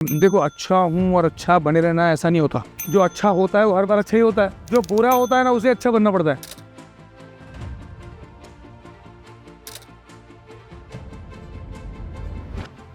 देखो, अच्छा हूँ और अच्छा बने रहना ऐसा नहीं होता। जो अच्छा होता है वो हर बार अच्छा ही होता है, जो बुरा होता है ना उसे अच्छा बनना पड़ता है।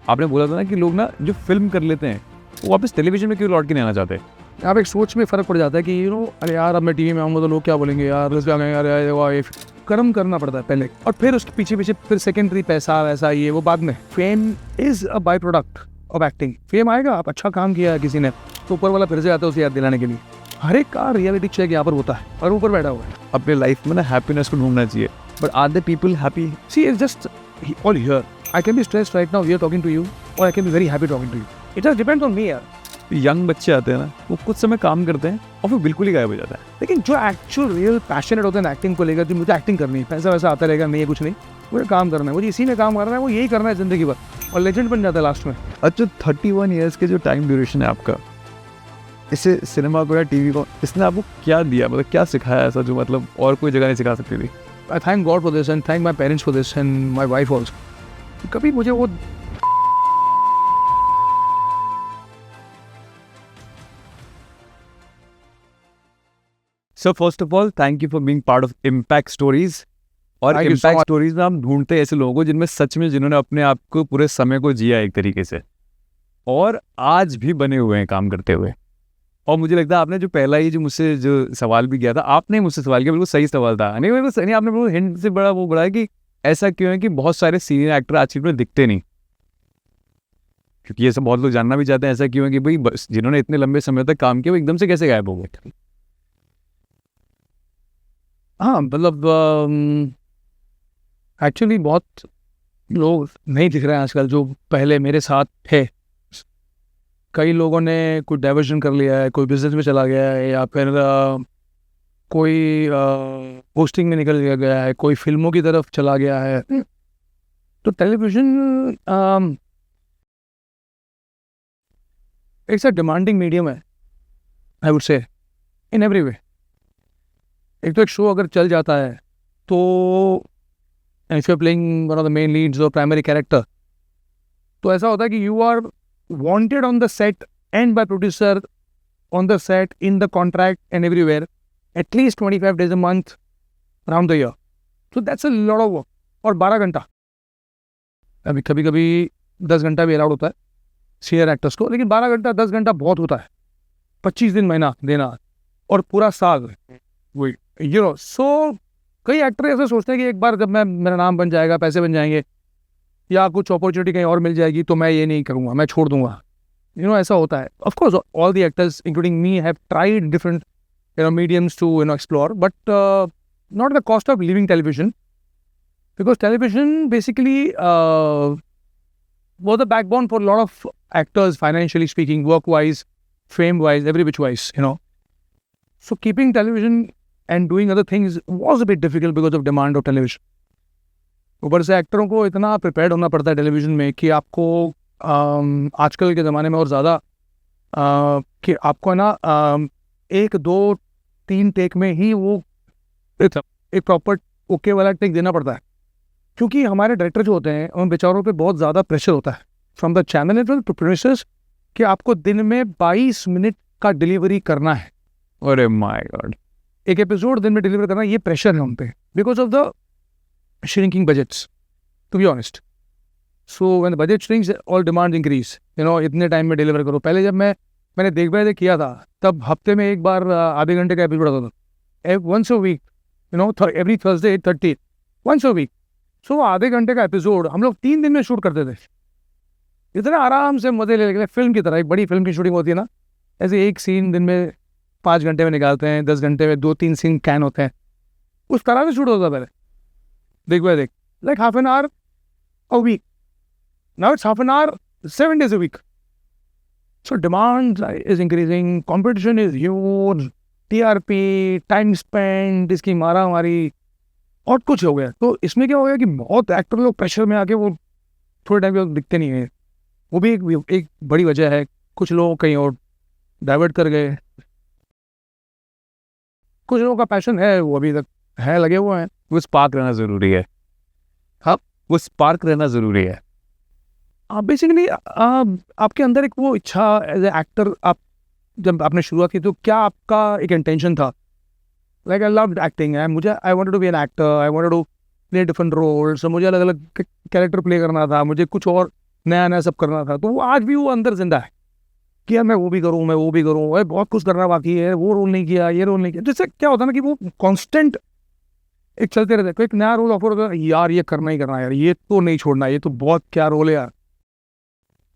आपने बोला था ना कि लोग ना जो फिल्म कर लेते हैं वो वापस टेलीविजन में क्यों लौट के नहीं आना चाहते? आप एक सोच में फ़र्क पड़ जाता है कि अरे यार अब मैं टीवी में आऊँगा तो लोग क्या बोलेंगे यार, लोग क्या कहेंगे, अरे वाह ये कर्म करना पड़ता है पहले, और फिर उसके पीछे पीछे फिर सेकेंडरी पैसा वैसा ये वो बाद में। Fame is a by product of acting. Fame आएगा, आप अच्छा काम किया है किसी ने तो ऊपर वाला फिर से आता है उसे याद दिलाने के लिए। हर एक का रियलिटी चेक यहाँ पर होता है और ऊपर बैठा हुआ है। अपने लाइफ में ना हैप्पीनेस को ढूंढना चाहिए, but are the people happy? See, it's just all here. I can be stressed right now here talking to you, or I can be very happy talking to you. It just depends on me यार। Young बच्चे आते हैं ना, वो कुछ समय काम करते हैं और फिर बिल्कुल ही गायब हो जाता है। लेकिन जो एक्चुअल रियल पैशनेट होते हैं एक्टिंग को लेकर, जो मुझे एक्टिंग करनी है, पैसा वैसा आता रहेगा नहीं है कुछ नहीं, मुझे काम करना है, मुझे इसी में काम करना है, वो यही करना है जिंदगी भर, और लेजेंड बन जाता है लास्ट में। अच्छा, 31 ईयर्स के जो टाइम ड्यूरेशन है आपका, इसे सिनेमा को या टीवी को, इसने आपको क्या दिया, मतलब क्या सिखाया ऐसा जो मतलब और कोई जगह नहीं सिखा सकती थी? I thank God for this and thank my parents for this and my wife also। कभी मुझे वो so first of all thank you for being part of impact stories. और Thank you so impact much। Stories में हम ढूंढते हैं ऐसे लोगों को जिनमें सच में, जिन्होंने अपने आप को पूरे समय को जिया एक तरीके से और आज भी बने हुए हैं काम करते हुए। और मुझे लगता है आपने जो पहला ही जो मुझसे जो सवाल भी किया था, आपने मुझसे सवाल किया, बिल्कुल सही सवाल था। नहीं बिल्कुल सही, आपने बिल्कुल हिंट से बड़ा वो बढ़ाया कि ऐसा क्यों है कि बहुत सारे सीनियर एक्टर आज की में दिखते नहीं, क्योंकि ये सब बहुत लोग जानना भी चाहते हैं ऐसा क्यों है कि भाई बस जिन्होंने इतने लंबे समय तक काम किया वो एकदम से कैसे गायब हो गए। हाँ मतलब एक्चुअली बहुत लोग नहीं दिख रहे हैं आजकल जो पहले मेरे साथ थे। कई लोगों ने कुछ डाइवर्जन कर लिया है, कोई बिजनेस में चला गया है, या फिर कोई पोस्टिंग में निकल गया है, कोई फिल्मों की तरफ चला गया है। तो टेलीविज़न एक सा डिमांडिंग मीडियम है, I would say, in every way. एक तो एक शो अगर चल जाता है तो if you are playing one of the main leads और प्राइमरी कैरेक्टर, तो ऐसा होता है कि you are wanted on the set and by producer on the set, in the contract and everywhere, at least 25 days a month around the year. So that's a lot of work. और 12 घंटा, अभी कभी कभी 10 घंटा भी allowed होता है senior actors को, लेकिन 12 घंटा 10 घंटा बहुत होता है। 25 दिन महीना देना और पूरा साल, वही सो कई एक्टर ऐसे सोचते हैं कि एक बार जब मेरा नाम बन जाएगा, पैसे बन जाएंगे, या कुछ अपॉर्चुनिटी कहीं और मिल जाएगी तो मैं ये नहीं करूँगा, मैं छोड़ दूंगा। ऐसा होता है। Of course all the actors including me have tried different mediums to explore, but not the cost of living television, because television basically was the backbone for a lot of actors, financially speaking, work-wise, fame-wise, every which wise, So keeping television and doing other things was a bit difficult because of demand of television. ऊपर से एक्टरों को इतना prepared होना पड़ता है television में कि आपको आजकल के ज़माने में और ज़्यादा कि आपको है ना 1 2 3 टेक में ही वो एक प्रॉपर ओके वाला टेक देना पड़ता है, क्योंकि हमारे डायरेक्टर जो होते हैं उन बेचारों पे बहुत ज़्यादा प्रेशर होता है from the channel and producers कि आपको दिन में 22 मिनट का डिलीवरी करना है। अरे माय गॉड, एक एपिसोड दिन में डिलीवर करना, ये प्रेशर है उन पे because of the shrinking budgets, to be honest. So when the budget shrinks, all demands increase. इतने टाइम में डिलीवर करो। पहले जब मैंने देख किया था तब हफ्ते में एक बार आधे घंटे का एपिसोड आता था, once a week, every Thursday 8:30, once a week. So आधे घंटे का एपिसोड हम लोग 3 दिन में शूट करते थे, इतना आराम से मजे ले लेते। फिल्म की तरह, एक बड़ी फिल्म की शूटिंग होती है ना, ऐसे एक सीन दिन में 5 घंटे में निकालते हैं, 10 घंटे में 2-3 सीन कैन होते हैं, उस तरह से शूट होता पहले। देख like half an hour a week. Now it's half an hour 7 days a week. So demand is increasing, competition is huge, TRP, time spent, इसकी मारा मारी और कुछ हो गया। तो इसमें क्या हो गया कि बहुत एक्टर लोग प्रेशर में आके वो थोड़े टाइम तक दिखते नहीं है। वो भी एक बड़ी वजह है। कुछ लोग कहीं और डाइवर्ट कर गए, कुछ लोगों का पैशन है वो अभी तक है लगे हुए हैं। वो स्पार्क रहना ज़रूरी है। हाँ, वो स्पार्क रहना ज़रूरी है। बेसिकली आपके अंदर एक वो इच्छा एज ए एक्टर, आप जब आपने शुरुआत की तो क्या आपका एक इंटेंशन था? Like I love acting, I wanted to be an actor, I wanted to play different roles, मुझे अलग अलग कैरेक्टर प्ले करना था, मुझे कुछ और नया नया सब करना था। तो वो आज भी वो अंदर जिंदा है कि यार मैं वो भी करूँ, मैं वो भी करूँ, अरे बहुत कुछ करना बाकी है, वो रोल नहीं किया, ये रोल नहीं किया। जिससे क्या होता है ना कि वो कॉन्स्टेंट एक चलते रहता है। कोई एक नया रोल ऑफर होता है, यार ये करना ही करना है, यार ये तो नहीं छोड़ना, ये तो बहुत क्या रोल है यार।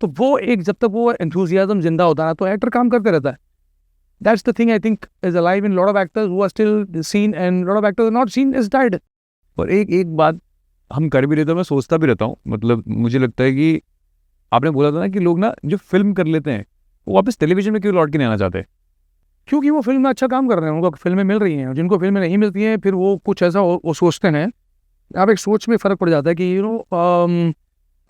तो वो एक जब तक वो एंथुजियाज्म जिंदा होता है ना, तो एक्टर काम करते रहता है। That's the thing I think is alive in lot of actors who are still seen and lot of actors not seen is died. और एक बात हम कर भी रहे तो मैं सोचता भी रहता हूँ, मतलब मुझे लगता है कि आपने बोला था ना कि लोग ना जो फिल्म कर लेते हैं वो वापस टेलीविजन में क्यों लौट के नहीं आना चाहते? क्योंकि वो फिल्म में अच्छा काम कर रहे हैं, उनको फिल्में मिल रही हैं। जिनको फिल्में नहीं मिलती हैं फिर वो कुछ ऐसा वो सोचते हैं। आप एक सोच में फ़र्क पड़ जाता है कि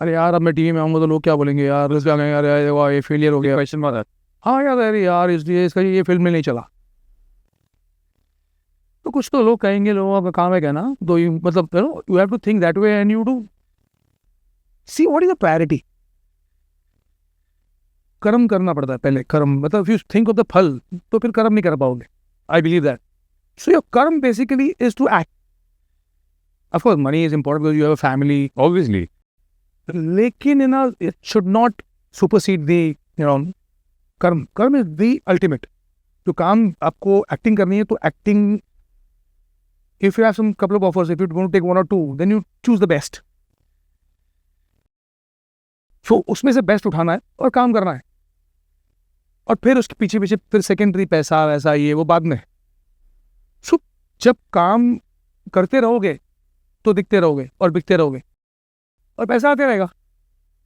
अरे यार अब मैं टीवी में आऊँगा तो लोग क्या बोलेंगे, यार इस यार यार वाह ये फेलियर हो गया, क्वेश्चन मार्क। हाँ यार अरे यार इसलिए इसका ये फिल्म में नहीं चला। तो कुछ तो लोग कहेंगे, लोगों का काम है कहना। तो यू मतलब you have to think that way and you to see what is the priority. कर्म करना पड़ता है पहले। कर्म मतलब यू थिंक ऑफ द फल, तो फिर कर्म नहीं कर पाओगे। I believe that. So your karma basically is to act. Of course money is important because you have a family, obviously. लेकिन it should not supersede the karma. Karma is the ultimate. जो काम आपको एक्टिंग करनी है तो acting, if you have some couple of offers, if you want to take one or two, then you choose the best. So उसमें से best उठाना है और काम करना है, और फिर उसके पीछे पीछे फिर सेकेंडरी पैसा वैसा ये वो बाद में। सो जब काम करते रहोगे तो दिखते रहोगे और बिकते रहोगे और पैसा आते रहेगा।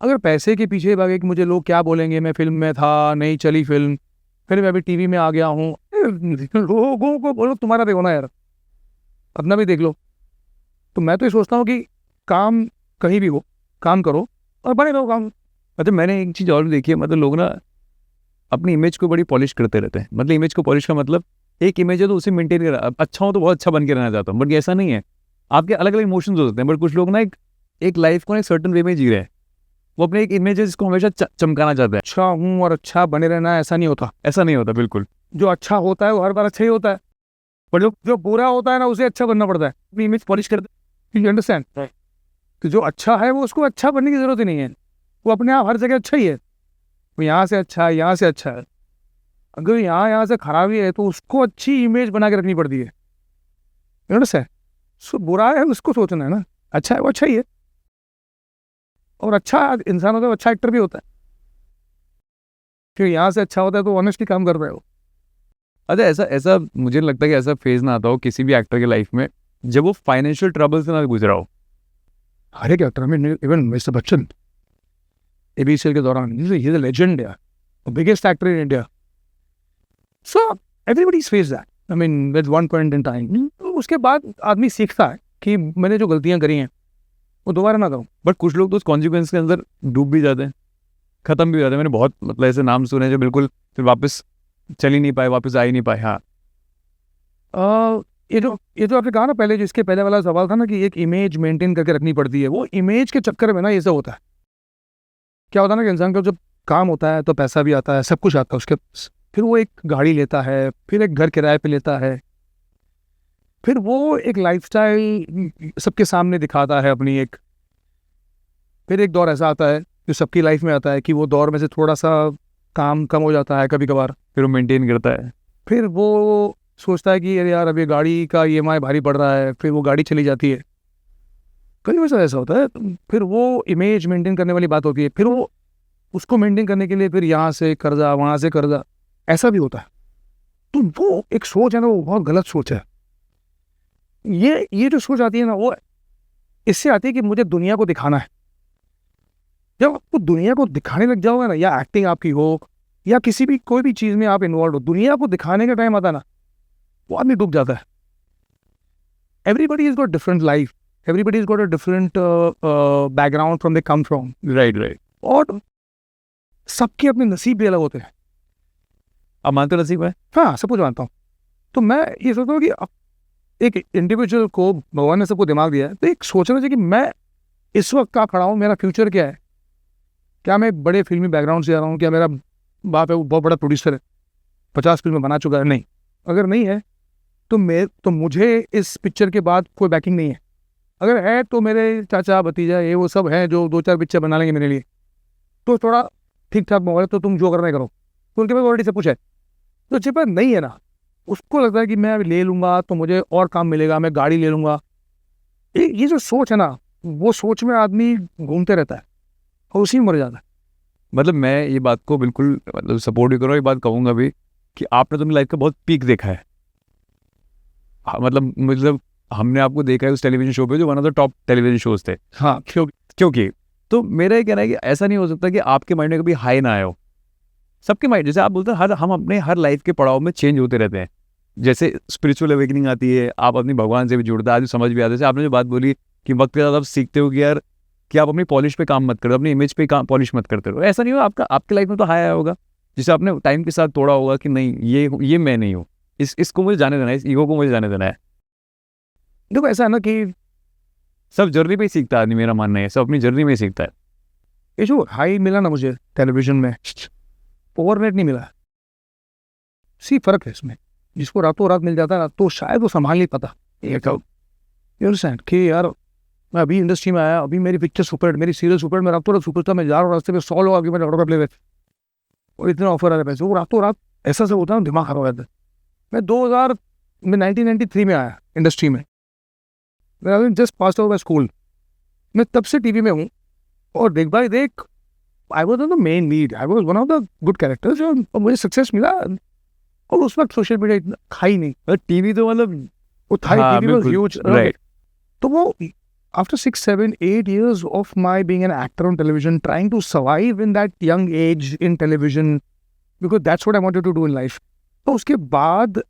अगर पैसे के पीछे भागे कि मुझे लोग क्या बोलेंगे, मैं फिल्म में था नहीं चली फिल्म, फिर मैं अभी टीवी में आ गया हूँ, लोगों को बोलो तुम्हारा देखो ना यार, अपना भी देख लो। तो मैं तो ये सोचता हूँ कि काम कहीं भी हो, काम करो और बने रहो काम। मतलब मैंने एक चीज़ और भी देखी है, मतलब लोग ना अपनी इमेज को बड़ी पॉलिश करते रहते हैं। मतलब इमेज को पॉलिश का मतलब एक इमेज है तो उसे मेंटेन कर, अच्छा हो तो बहुत अच्छा बन के रहना चाहता हूँ, बट ऐसा नहीं है। आपके अलग अलग इमोशंस हो सकते हैं, बट कुछ लोग ना एक लाइफ को ना एक सर्टन वे में जी रहे हैं। वो अपने एक इमेज है जिसको हमेशा चमकाना चाहता है। अच्छा हूँ और अच्छा बने रहना, ऐसा नहीं होता। ऐसा नहीं होता बिल्कुल। जो अच्छा होता है वो हर बार अच्छा ही होता है, पर जो बुरा होता है ना उसे अच्छा बनना पड़ता है, अपनी इमेज पॉलिश करते। You understand? तो जो अच्छा है वो उसको अच्छा बनने की जरूरत ही नहीं है, वो अपने आप हर जगह अच्छा ही है। वो यहाँ से अच्छा है, यहाँ से अच्छा है। अगर यहाँ से खराबी है तो उसको अच्छी इमेज बना के रखनी पड़ती है। You understand? सो बुरा है उसको सोचना है ना, अच्छा है वो अच्छा ही है। और अच्छा इंसान होता है, अच्छा एक्टर भी होता है। फिर यहाँ से अच्छा होता है तो ऑनेस्टली काम कर रहे हो। अच्छा ऐसा मुझे लगता है कि ऐसा फेज ना आता हो किसी भी एक्टर के लाइफ में जब वो फाइनेंशियल ट्रबल से ना गुजरा हो। हर एक एक्टर में, इवन मिस्टर बच्चन एबीसीएल के दौरान, ही इज अ लेजेंड यार, biggest actor in India. So everybody face that, I mean with one point in time. उसके बाद आदमी सीखता है कि मैंने जो गलतियां करी हैं वो दोबारा ना करूँ। बट कुछ लोग तो उस कॉन्सिक्वेंस के अंदर डूब भी जाते हैं, खत्म भी हो जाते हैं। मैंने बहुत मतलब ऐसे नाम सुने जो बिल्कुल फिर वापस चल ही नहीं पाए, वापस आ ही नहीं पाए। हाँ ये जो आपने कहा ना पहले, जिसके पहले वाला सवाल था ना कि एक इमेज मेंटेन करके रखनी पड़ती है, वो इमेज के चक्कर में ना ये सब होता है। क्या होता है ना कि इंसान का जब काम होता है तो पैसा भी आता है, सब कुछ आता है उसके, फिर वो एक गाड़ी लेता है, फिर एक घर किराए पे लेता है, फिर वो एक लाइफस्टाइल सबके सामने दिखाता है अपनी एक। फिर एक दौर ऐसा आता है जो सबकी लाइफ में आता है कि वो दौर में से थोड़ा सा काम कम हो जाता है कभी कभार, फिर वो मेंटेन करता है। फिर वो सोचता है कि अरे यार अब ये गाड़ी का ईएमआई भारी पड़ रहा है, फिर वो गाड़ी चली जाती है। कई बार ऐसा होता है। फिर वो इमेज मेंटेन करने वाली बात होती है, फिर वो उसको मेंटेन करने के लिए फिर यहाँ से कर्जा वहाँ से कर्जा, ऐसा भी होता है। तो वो एक सोच है ना, वो बहुत गलत सोच है। ये जो सोच आती है ना, वो इससे आती है कि मुझे दुनिया को दिखाना है। जब आपको दुनिया को दिखाने लग जाओगे ना, या एक्टिंग आपकी हो या किसी भी कोई भी चीज़ में आप इन्वॉल्व हो, दुनिया को दिखाने का टाइम आता ना, वो आदमी डूब जाता है। Everybody is got different life, everybody is got a different background from they come from. Right. और सबके अपने नसीब भी अलग होते हैं। अब मानते नसीब है। हाँ, सब कुछ मानता हूँ। तो मैं ये सोचता हूँ कि एक इंडिविजुअल को भगवान ने सबको दिमाग दिया है, तो एक सोचना चाहिए कि मैं इस वक्त कहाँ खड़ा हूँ, मेरा फ्यूचर क्या है। क्या मैं एक बड़े फिल्मी बैकग्राउंड से आ रहा हूँ? क्या मेरा बाप है वो बहुत बड़ा प्रोड्यूसर है, 50 फिल्में बना चुका है? नहीं। अगर नहीं है तो मुझे इस पिक्चर के बाद कोई बैकिंग नहीं है। अगर है तो मेरे चाचा भतीजा ये वो सब हैं जो 2-4 पिक्चर बना लेंगे मेरे लिए, तो थोड़ा ठीक ठाक माहौल है, तो तुम जो करना है करो। तो उनके पास ऑलरेडी सब कुछ है। तो जिसके पास नहीं है ना, उसको लगता है कि मैं ले लूँगा तो मुझे और काम मिलेगा, मैं गाड़ी ले लूँगा। ये जो सोच है ना, वो सोच में आदमी घूमते रहता है और उसी में मर जाता है। मतलब मैं ये बात को बिल्कुल मतलब सपोर्ट भी करूँ, ये बात कहूँगा भी कि आपने तो अपनी लाइफ का बहुत पीक देखा है। हाँ, मतलब हमने आपको देखा है उस टेलीविजन शो पे जो one of the top television shows थे। हाँ, क्योंकि तो मेरा ये कहना है कि ऐसा नहीं हो सकता कि आपके माइंड में कभी हाई ना आए हो। सबके माइंड, जैसे आप बोलते हैं, हम अपने हर लाइफ के पड़ाव में चेंज होते रहते हैं। जैसे स्पिरिचुअल अवेकनिंग आती है, आप अपनी भगवान से भी जुड़ते हैं, आज समझ भी आता है। जैसे आपने जो बात बोली कि वक्त के साथ आप सीखते हो कि यार कि आप अपनी पॉलिश पे काम मत करो, अपनी इमेज पे काम पॉलिश मत करते रहो। ऐसा नहीं हो, आपके लाइफ में तो हाई आया होगा जिसे आपने टाइम के साथ तोड़ा होगा कि नहीं, ये मैं नहीं हूँ, इसको मुझे जाने देना है, इस ईगो को मुझे जाने देना है। देखो ऐसा है ना कि सब जर्नी पे ही सीखता है आदमी, मेरा मानना है, सब अपनी जर्नी में ही सीखता है। ये जो हाई मिला ना मुझे टेलीविजन में, ओवरनाइट नहीं मिला। सी फर्क है इसमें। जिसको रातों रात मिल जाता है ना, तो शायद वो संभाल नहीं पाता। कि यार मैं अभी इंडस्ट्री में आया, अभी मेरी पिक्चर सुपर, मेरी सीरियल सुपर, मैं रातों रात सुपर था, मैं जा रहा हूँ रास्ते में 100 लोग आगे मेरे ऑर्डर प्ले हुए और इतने ऑफर आ रहे पैसे, वो रातों रात ऐसा से होता है, दिमाग खराब हो जाता है। मैं 1993 में आया इंडस्ट्री में, मैं just pass out by school. मैं तब से टीवी में हूँ और देख भाई देख, I was the main lead, I was one of the good characters, और मुझे सक्सेस मिला। और उस वक्त सोशल मीडिया इतना था ही नहीं, टीवी तो मतलब वो था हाँ, टीवी वाज ह्यूज, राइट। तो वो after 6, 7, 8 years of my being an actor on television, trying to survive in that young age in television, because that's what I wanted to do in life. तो उसके बाद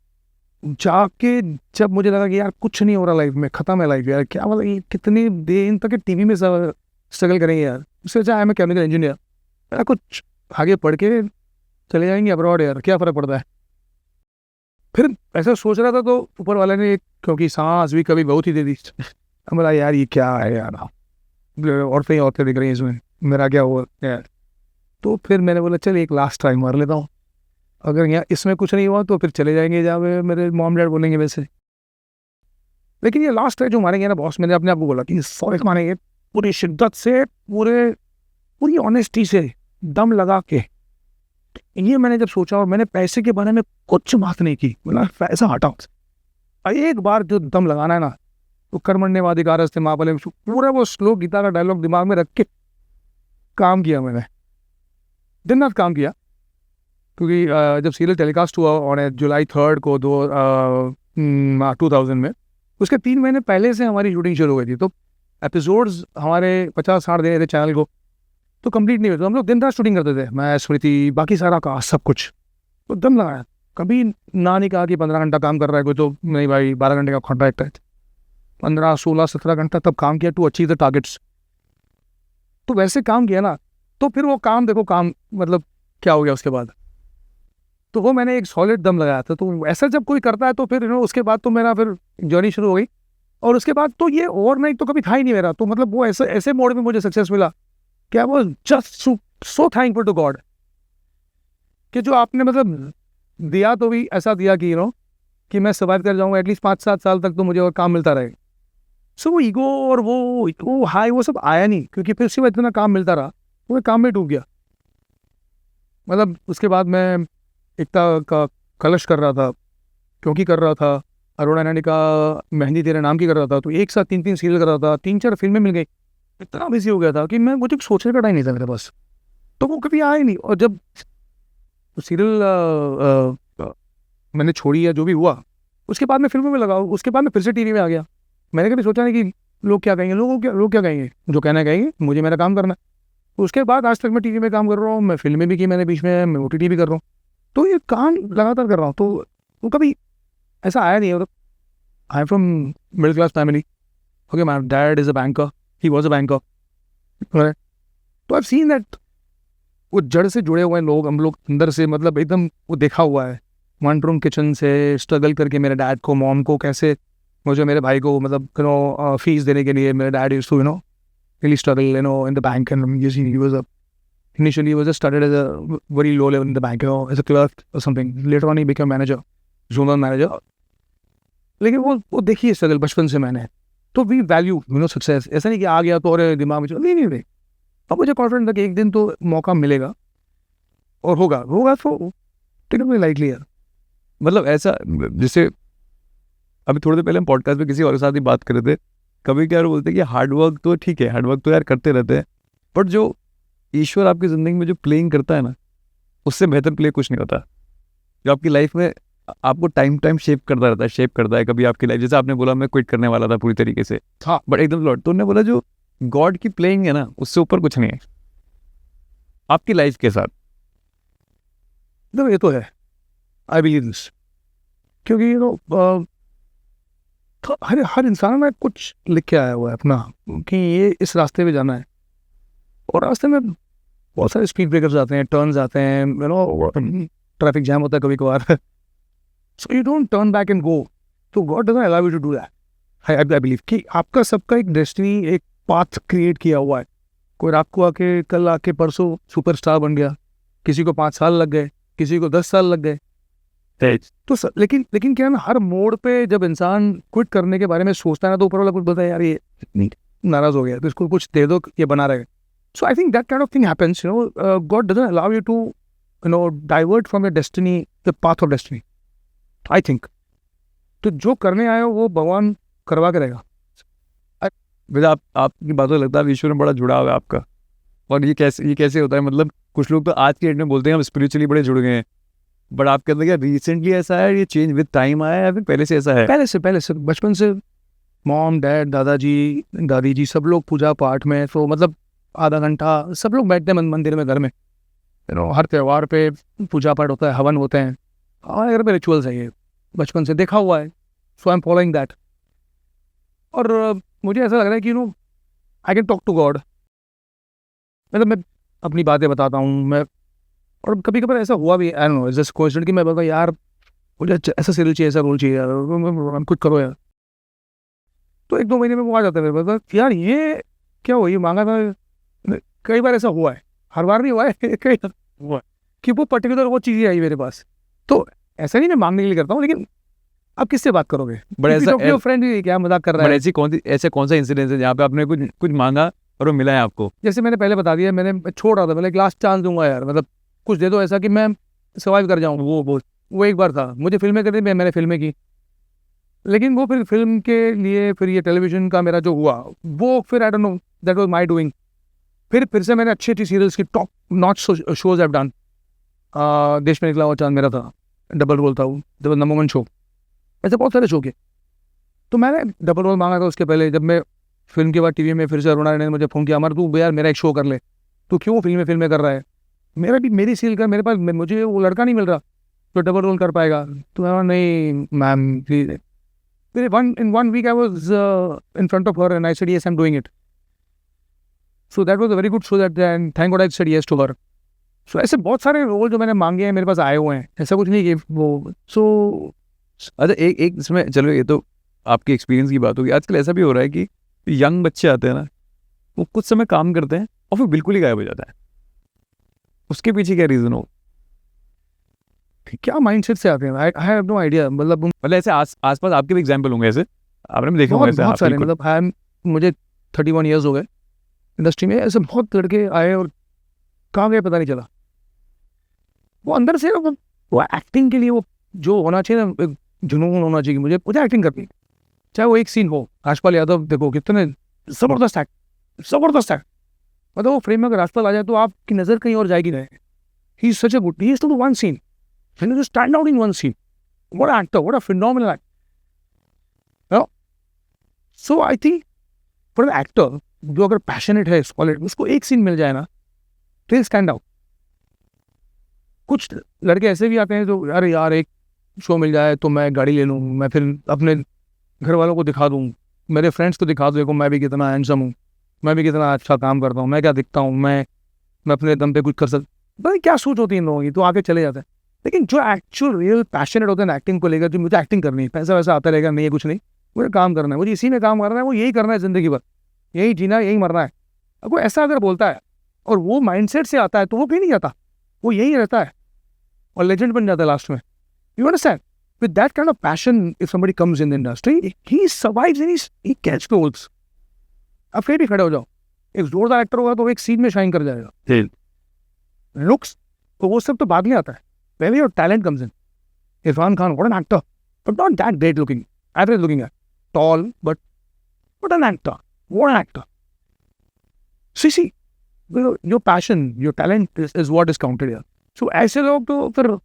जाके जब मुझे लगा कि यार कुछ नहीं हो रहा लाइफ में, खत्म है लाइफ यार, क्या मतलब ये कितनी देर तक टीवी में स्ट्रगल करेंगे यार, उससे अच्छा I am a chemical engineer, मेरा कुछ आगे पढ़ के चले जाएंगे अब्रॉड यार, क्या फ़र्क पड़ता है। फिर ऐसा सोच रहा था तो ऊपर वाले ने, क्योंकि सांस भी कभी बहुत ही दे दी, बोला यार ये क्या है यार, औरतें दिख रही हैं इसमें, मेरा क्या हुआ यार। तो फिर मैंने बोला चल एक लास्ट ट्राई मार लेता हूँ, अगर यहाँ इसमें कुछ नहीं हुआ तो फिर चले जाएंगे जहाँ पे मेरे मॉम डैड बोलेंगे वैसे। लेकिन ये लास्ट ट्राई जो मारेंगे ना बॉस, मैंने अपने आप को बोला कि 100 मारेंगे पूरी शिद्दत से, पूरी ऑनेस्टी से, दम लगा के। ये मैंने जब सोचा और मैंने पैसे के बारे में कुछ बात नहीं की, बोला पैसा हटाओ, एक बार जो दम लगाना है ना, तो कर्मण्येवाधिकारस्ते मा फलेषु, पूरा वो श्लोक गीता का डायलॉग दिमाग में रख के काम किया मैंने, दिन रात काम किया। क्योंकि जब सीरियल टेलीकास्ट हुआ ऑन जुलाई 3 को 2000 में, उसके 3 महीने पहले से हमारी शूटिंग शुरू हो गई थी। तो एपिसोड्स हमारे 50-60 देने थे चैनल को, तो कंप्लीट नहीं हुए, तो हम लोग दिन रात शूटिंग करते थे, मैं, स्मृति, बाकी सारा का सब कुछ। तो दम लगाया, कभी ना नहीं कहा कि 15 घंटा काम कर रहा है कोई, तो नहीं भाई 12 घंटे का कॉन्ट्रैक्ट है, 15, 16, 17 घंटा तब काम किया टू अचीव द टारगेट्स। तो वैसे काम किया ना, तो फिर वो काम देखो, काम मतलब क्या हो गया उसके बाद। तो वो मैंने एक सॉलिड दम लगाया था। तो ऐसा जब कोई करता है तो फिर उसके बाद तो मेरा फिर जर्नी शुरू हो गई। और उसके बाद तो ये ओवरनाइट तो कभी था ही नहीं मेरा। तो मतलब वो ऐसे मोड में मुझे सक्सेस मिला, क्या वो just so thankful to God कि जो आपने मतलब दिया, तो भी ऐसा दिया कि कि मैं सर्वाइव कर जाऊंगा एटलीस्ट 5-7 साल तक, तो मुझे और काम मिलता रहे। सो वो ईगो और वो हाई वो सब आया नहीं, क्योंकि फिर सिर्फ इतना काम मिलता रहा, वो काम में डूब गया। मतलब उसके बाद मैं एकता का कलश कर रहा था, क्योंकि कर रहा था अरोड़ा नानी का मेहंदी तेरे नाम की कर रहा था, तो एक साथ 3 सीरियल कर रहा था, 3-4 फिल्में मिल गई, इतना बिजी हो गया था कि मैं मुझे सोचने का टाइम नहीं था मेरे पास, तो वो कभी आया ही नहीं। और जब सीरियल मैंने छोड़ी या जो भी हुआ, उसके बाद मैं फिल्मों में लगा, उसके बाद मैं फिर से टीवी में आ गया। मैंने कभी सोचा नहीं कि लोग क्या कहेंगे, लोग क्या कहेंगे, जो कहना कहेंगे, मुझे मेरा काम करना है। उसके बाद आज तक मैं टीवी में काम कर रहा हूँ, मैं फिल्में भी की मैंने बीच में, मैं OTT भी कर रहा हूँ, तो ये काम लगातार कर रहा हूँ। तो वो कभी ऐसा आया नहीं है। मतलब I am from middle class family, okay, my dad is a banker, he was a banker, तो आई सीन दैट वो जड़ से जुड़े हुए लोग, हम लोग अंदर से, मतलब एकदम वो देखा हुआ है। 1 रूम किचन से स्ट्रगल करके मेरे डैड को, मॉम को, कैसे मुझे, मेरे भाई को, मतलब फीस देने के लिए मेरे dad used to really struggle in the bank, and he was a Initially, he was just started as a very low level in the bank, you know, as a clerk or something. Later on, he became manager, zonal manager. लेकिन वो देखिए struggle बचपन से मैंने, तो we value you know success. ऐसा नहीं कि आ गया तो और दिमाग में नहीं. अब मुझे कॉन्फिडेंट था कि एक दिन तो मौका मिलेगा और होगा तो टेक इट लाइटली यार. मतलब ऐसा जैसे अभी थोड़ी देर पहले हम पॉडकास्ट पे किसी और के साथ ही बात कर रहे थे, कभी क्या बोलते हैं कि हार्डवर्क तो ठीक है, हार्डवर्क तो यार करते रहते हैं, बट जो ईश्वर आपकी ज़िंदगी में जो प्लेइंग करता है ना, उससे बेहतर प्ले कुछ नहीं होता. जो आपकी लाइफ में आपको टाइम शेप करता है. कभी आपकी लाइफ, जैसे आपने बोला मैं क्विट करने वाला था पूरी तरीके से, हाँ, बट एकदम लौट, तो उन्होंने बोला जो गॉड की प्लेइंग है ना, उससे ऊपर कुछ नहीं है आपकी लाइफ के साथ. तो ये तो है, आई बिलीव दिस. क्योंकि यू नो हर इंसान में कुछ लिख के आया हुआ है अपना कि ये इस रास्ते पे जाना है, और रास्ते में बहुत सारे स्पीड ब्रेकर्स आते हैं, टर्न्स आते हैं, यू नो ट्रैफिक जैम होता है कभी कभार. So you don't turn back and go. तो God doesn't allow you to do that. I believe कि आपका सबका एक डेस्टिनी, एक पाथ क्रिएट किया हुआ है. कोई रात को आके कल आके परसों सुपरस्टार बन गया, किसी को 5 साल लग गए, किसी को 10 साल लग गए. तो लेकिन क्या है ना, हर मोड़ पे जब इंसान क्विट करने के बारे में सोचता है ना, तो ऊपर वाला कुछ बोलता है यार ये नाराज हो गया तो इसको कुछ दे दो, ये बना रहेगा. So I think that kind of thing happens, you know. God doesn't allow you to you know divert from your destiny, the path of destiny. I think तो जो करने आए हो वो भगवान करवा के रहेगा. वैसे आपकी बातों से लगता है ईश्वर में बड़ा जुड़ाव है आपका. और ये कैसे होता है, मतलब कुछ लोग तो आज के डेट में बोलते हैं हम स्पिरिचुअली बड़े जुड़ गए हैं, बट आपके अंदर क्या रिसेंटली ऐसा है, ये चेंज विद टाइम आया है या फिर पहले से ऐसा है? पहले से बचपन से मॉम डैड दादाजी दादी जी सब लोग पूजा पाठ में, तो मतलब आधा घंटा सब लोग बैठते हैं मंदिर में, घर में, यू नो. हर त्यौहार पे पूजा पाठ होता है, हवन होते हैं. हमारे घर पे रिचुअल्स है, ये बचपन से देखा हुआ है. So I am following that. और मुझे ऐसा लग रहा है कि you know I can talk to God. मतलब मैं अपनी बातें बताता हूँ मैं, और कभी कभार ऐसा हुआ भी, I don't know, just question कि मैं बताऊँ यार मुझे ऐसा सीरियल चाहिए, ऐसा रोल चाहिए यार, कुछ करो यार. तो 1-2 महीने में वो आ जाता है मेरे पास, यार ये क्या हुआ, ये मांगा था. कई बार ऐसा हुआ है, हर बार नहीं हुआ है, कई बार हुआ है कि वो पर्टिकुलर वो चीज़ें आई मेरे पास. तो ऐसा नहीं मैं मांगने के लिए करता हूँ, लेकिन अब किससे बात करोगे, बट ऐसा फ्रेंड क्या मजाक कर रहा बट है. ऐसे कौन सा इंसिडेंस है जहाँ पे आपने कुछ मांगा और वो मिला है आपको? जैसे मैंने पहले बता दिया, मैं छोड़ रहा था, मैंने एक लास्ट चांस दूंगा यार, मतलब कुछ दे दो ऐसा कि मैं सर्वाइव कर जाऊँ. वो एक बार था, मुझे फिल्में करनी, मैंने फिल्में की, लेकिन वो फिर फिल्म के लिए फिर ये टेलीविजन का मेरा जो हुआ वो फिर I don't know that was my doing. फिर से मैंने अच्छी सीरियल्स की top notch shows have done. देश में निकला हुआ चांद मेरा था, डबल रोल था वो, नंबर 1 शो. ऐसे बहुत सारे शो के, तो मैंने डबल रोल मांगा था. उसके पहले जब मैं फिल्म के बाद टीवी में फिर से अरुणा ने मुझे फ़ोन किया, अमर तू यार मेरा एक शो कर ले, तू क्यों फिल्में कर रहा है, मेरी सील का मेरे पास, मुझे वो लड़का नहीं मिल रहा तो डबल रोल कर पाएगा. तो नहीं मैम प्लीज. फिर in 1 week I was in front of her and I said yes, I'm doing it. So that was a very good show that, and thank God I said yes to her. So ऐसे बहुत सारे role जो मैंने मांगे हैं मेरे पास आए हुए हैं, ऐसा कुछ नहीं कि वो. सो अच्छा एक इसमें चलो, ये तो आपकी एक्सपीरियंस की बात होगी. आजकल ऐसा भी हो रहा है कि यंग बच्चे आते हैं ना, वो कुछ समय काम करते हैं और फिर बिल्कुल ही गायब हो जाता है. उसके पीछे क्या रीज़न हो, क्या माइंडसेट से आते हैं, आई हैव नो आइडिया. मतलब ऐसे आसपास आपके भी एग्जाम्पल होंगे ऐसे, आपने भी देखे होंगे ऐसे बहुत सारे. मतलब मुझे 31 ईयर्स हो गए इंडस्ट्री में, ऐसे बहुत लड़के आए और कहाँ गए पता नहीं चला. वो अंदर से वो एक्टिंग के लिए वो जो होना चाहिए ना, एक जुनून होना चाहिए. मुझे एक्टिंग करनी, चाहे वो एक सीन हो. राजपाल यादव देखो कितने जबरदस्त एक्ट. मतलब वो फ्रेम में अगर राजपाल आ जाए तो आपकी नज़र कहीं और जाएगी नहीं. He is such a good, he is to one scene, and you just stand out in one scene. What an actor, what a phenomenal actor. You know? So I think for an actor, जो अगर passionate है solid, उसको एक scene मिल जाए ना, तो stand out. कुछ लड़के ऐसे भी आते हैं जो यार एक शो मिल जाए तो मैं गाड़ी ले लूँ, मैं फिर अपने घर वालों को दिखा दूँ, मेरे फ्रेंड्स को दिखा दूँ, देखो मैं भी कितना हैंडसम हूँ, मैं भी कितना अच्छा काम करता हूँ, मैं क्या दिखता हूँ, मैं अपने दम पे कुछ कर सकता. भाई क्या सोच होती है इन लोगों की, तो आगे चले जाते हैं. लेकिन जो एक्चुअल रियल पैशनेट होते हैं एक्टिंग को लेकर, जो मुझे एक्टिंग करनी है, पैसा वैसा आता रहेगा नहीं है, कुछ नहीं, मुझे काम करना है, मुझे इसी में काम करना है, वो यही करना है ज़िंदगी भर, यही जीना है, यही मरना है. अब कोई ऐसा अगर बोलता है और वो माइंडसेट से आता है तो वो कहीं नहीं जाता, वो यही रहता है और लेजेंड बन जाता है लास्ट में. You understand? With that kind of passion, if somebody comes in the industry, he survives and he catches goals. अब फिर भी खड़े हो जाओ, एक जोरदार एक्टर होगा तो वो एक सीन में शाइन कर जाएगा. लुक्स तो वो सब तो बाद में आता है, पहले your talent comes in. Irfan Khan, what an actor, but not that great looking, average looking guy, tall, but what an actor, what an actor. See, your passion, your talent is what is counted here. So ऐसे लोग तो फिर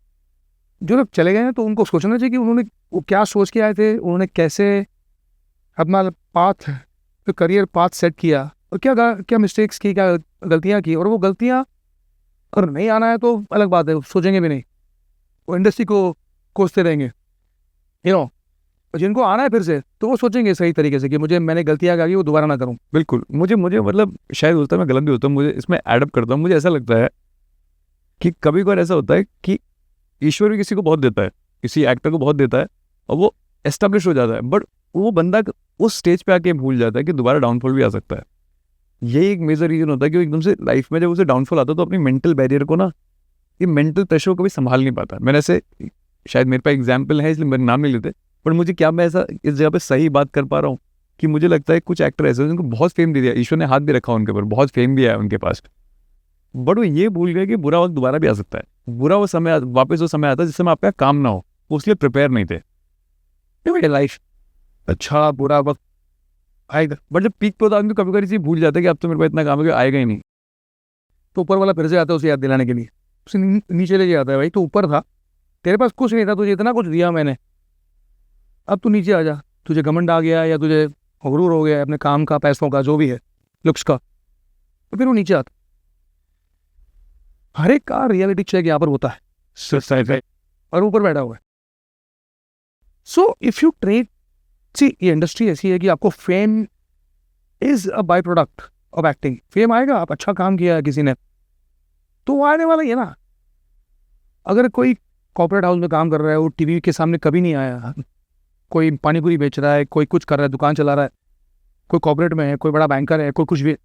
जो लोग चले गए हैं तो उनको सोचना चाहिए कि उन्होंने वो क्या सोच के आए थे, उन्होंने कैसे अपना पाथ, करियर पाथ सेट किया और क्या मिस्टेक्स की, क्या गलतियां की. और वो गलतियां अगर नहीं आना है तो अलग बात है, सोचेंगे भी नहीं, वो इंडस्ट्री को कोसते रहेंगे. जिनको आना है फिर से तो वो सोचेंगे सही तरीके से कि मैंने गलतियां की वो दोबारा ना करूँ. बिल्कुल. मुझे मतलब शायद होता है, मैं गलत भी होता हूँ, मुझे इसमें एडअप करता हूँ. मुझे ऐसा लगता है कि कभी कभार ऐसा होता है कि ईश्वर भी किसी को बहुत देता है, किसी एक्टर को बहुत देता है और वो एस्टेब्लिश हो जाता है, बट वो बंदा उस स्टेज पे आके भूल जाता है कि दोबारा डाउनफॉल भी आ सकता है. यही एक मेजर रीजन होता है कि एकदम से लाइफ में जब उसे डाउनफॉल आता है तो अपनी मेंटल बैरियर को ना, ये मेंटल प्रेशर को कभी संभाल नहीं पाता. मैंने ऐसे, शायद मेरे पास एग्जाम्पल है इसलिए मेरे नाम नहीं लेते, पर मुझे क्या मैं ऐसा इस जगह पे सही बात कर पा रहा हूँ कि मुझे लगता है कुछ एक्टर ऐसे जिनको बहुत फेम दे दिया, ईश्वर ने हाथ भी रखा उनके ऊपर, बहुत फेम भी है उनके पास, बट वो ये भूल गए कि बुरा वक्त दोबारा भी आ सकता है. बुरा वो समय वापस वो समय आता है जिस समय आपका काम ना हो, वो उसके लिए प्रिपेयर नहीं थे. लाइफ अच्छा बुरा वक्त आएगा, बट जब पीक पे होता है आदमी कभी कभी चीज भूल जाता है कि अब तो मेरे पास इतना काम है कि आएगा ही नहीं. तो ऊपर वाला फिर से आता है उसे याद दिलाने के लिए, उसे नीचे लेके आता है, भाई तो ऊपर था, तेरे पास कुछ नहीं था, तुझे इतना कुछ दिया मैंने, अब तू नीचे आ जा. तुझे घमंड आ गया या तुझे गुरूर हो गया अपने काम का, पैसों का, जो भी है, लुक्स का, तो फिर वो नीचे आता. हर एक का रियलिटी चेक यहाँ पर होता है और ऊपर बैठा हुआ है. सो इफ यू ट्रेड, सी ये इंडस्ट्री ऐसी है कि आपको fame is a by product of acting. Fame आएगा, आप अच्छा काम किया है किसी ने तो वो आने वाला ही है ना. अगर कोई कॉर्पोरेट हाउस में काम कर रहा है, वो टीवी के सामने कभी नहीं आया, कोई पानीपुरी बेच रहा है, कोई कुछ कर रहा है, दुकान चला रहा है, कोई कॉर्पोरेट में है, कोई बड़ा बैंकर है, कोई कुछ भी,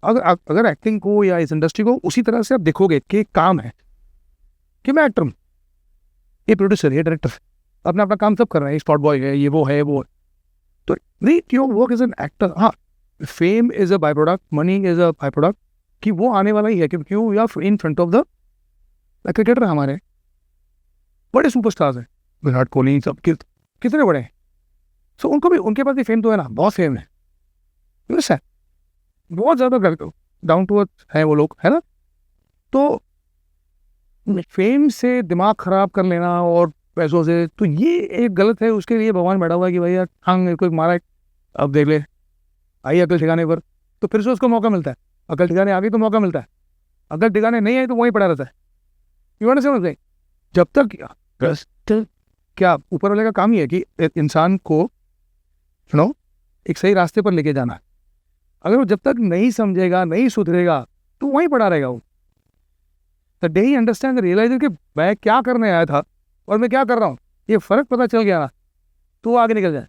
अगर एक्टिंग को या इस इंडस्ट्री को उसी तरह से आप देखोगे कि काम है कि मैं एक्टर हूँ, ये प्रोड्यूसर, ये डायरेक्टर, अपना अपना काम सब कर रहे हैं, स्पॉट बॉय है, ये वो है वो, तो read your work as an actor. हाँ, fame is a byproduct, money is a byproduct, कि वो आने वाला ही है क्योंकि you are in front of the cricketer. हमारे बड़े सुपरस्टार्स हैं, विराट कोहली, सब कितने बड़े हैं, सो उनको भी, उनके पास भी फेम तो है ना, बहुत फेम है, बहुत ज़्यादा डाउन टू अर्थ है वो लोग, है ना. तो फेम से दिमाग खराब कर लेना और पैसों से, तो ये एक गलत है. उसके लिए भगवान बैठा हुआ है कि भाई यार हाँ मेरे को मारा है, अब देख ले, आई अकल ठिकाने पर, तो फिर से उसको मौका मिलता है. अकल ठिकाने आ गई तो मौका मिलता है, अकल ठिकाने नहीं आई तो वहीं पड़ा रहता है. You understand what I am saying? जब तक क्या ऊपर वाले का काम ही है कि इंसान को एक सही रास्ते पर लेके जाना है. अगर वो जब तक नहीं समझेगा, नहीं सुधरेगा, तो वहीं पड़ा रहेगा वो. The day he understand, realise कि मैं क्या करने आया था और मैं क्या कर रहा हूँ, ये फर्क पता चल गया ना, तो वो आगे निकल जाए.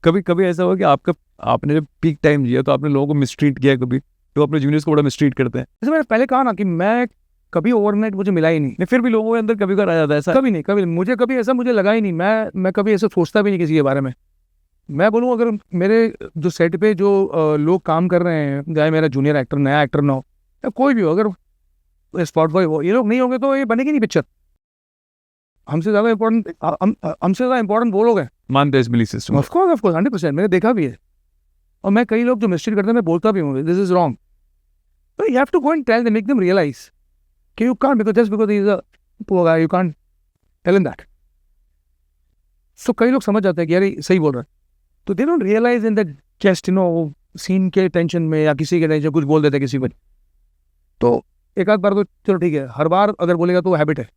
कभी कभी ऐसा हुआ कि आपने जब पीक टाइम जिया तो आपने लोगों को मिसट्रीट किया, कभी तो अपने जूनियर्स को बड़ा मिसट्रीट करते हैं. जैसे मैंने पहले कहा ना कि मैं कभी ओवरनाइट मुझे मिला ही नहीं, फिर भी लोगों के अंदर कभी कभार आ जाता है ऐसा. कभी मुझे कभी ऐसा मुझे लगा ही नहीं, मैं कभी ऐसा सोचता भी नहीं किसी के बारे में. मैं बोलूँ अगर मेरे जो सेट पे जो लोग काम कर रहे हैं, चाहे मेरा जूनियर एक्टर, नया एक्टर ना हो या कोई भी हो, अगर स्पॉट बॉय हो, ये लोग नहीं होंगे तो ये बनेगी नहीं पिक्चर. हमसे ज़्यादा इंपॉर्टेंट वो लोग हैं. मानते हैं इस बिलीफ सिस्टम? ऑफ कोर्स 100%, मैंने देखा भी है. और मैं कई लोग जो मिस्टेक करते हैं मैं बोलता भी हूँ दिस इज रॉन्ग, तो you have to go and tell them, make them realise कि you can't, because just because he is a poor guy, you can't tell him that. So कई लोग समझ जाते हैं कि यार ये सही बोल रहा है, तो they don't realise in that just scene के टेंशन में या किसी के टेंशन कुछ बोल देते किसी को. तो एक आध बार तो चलो ठीक है, हर बार अगर बोलेगा तो हैबिट है,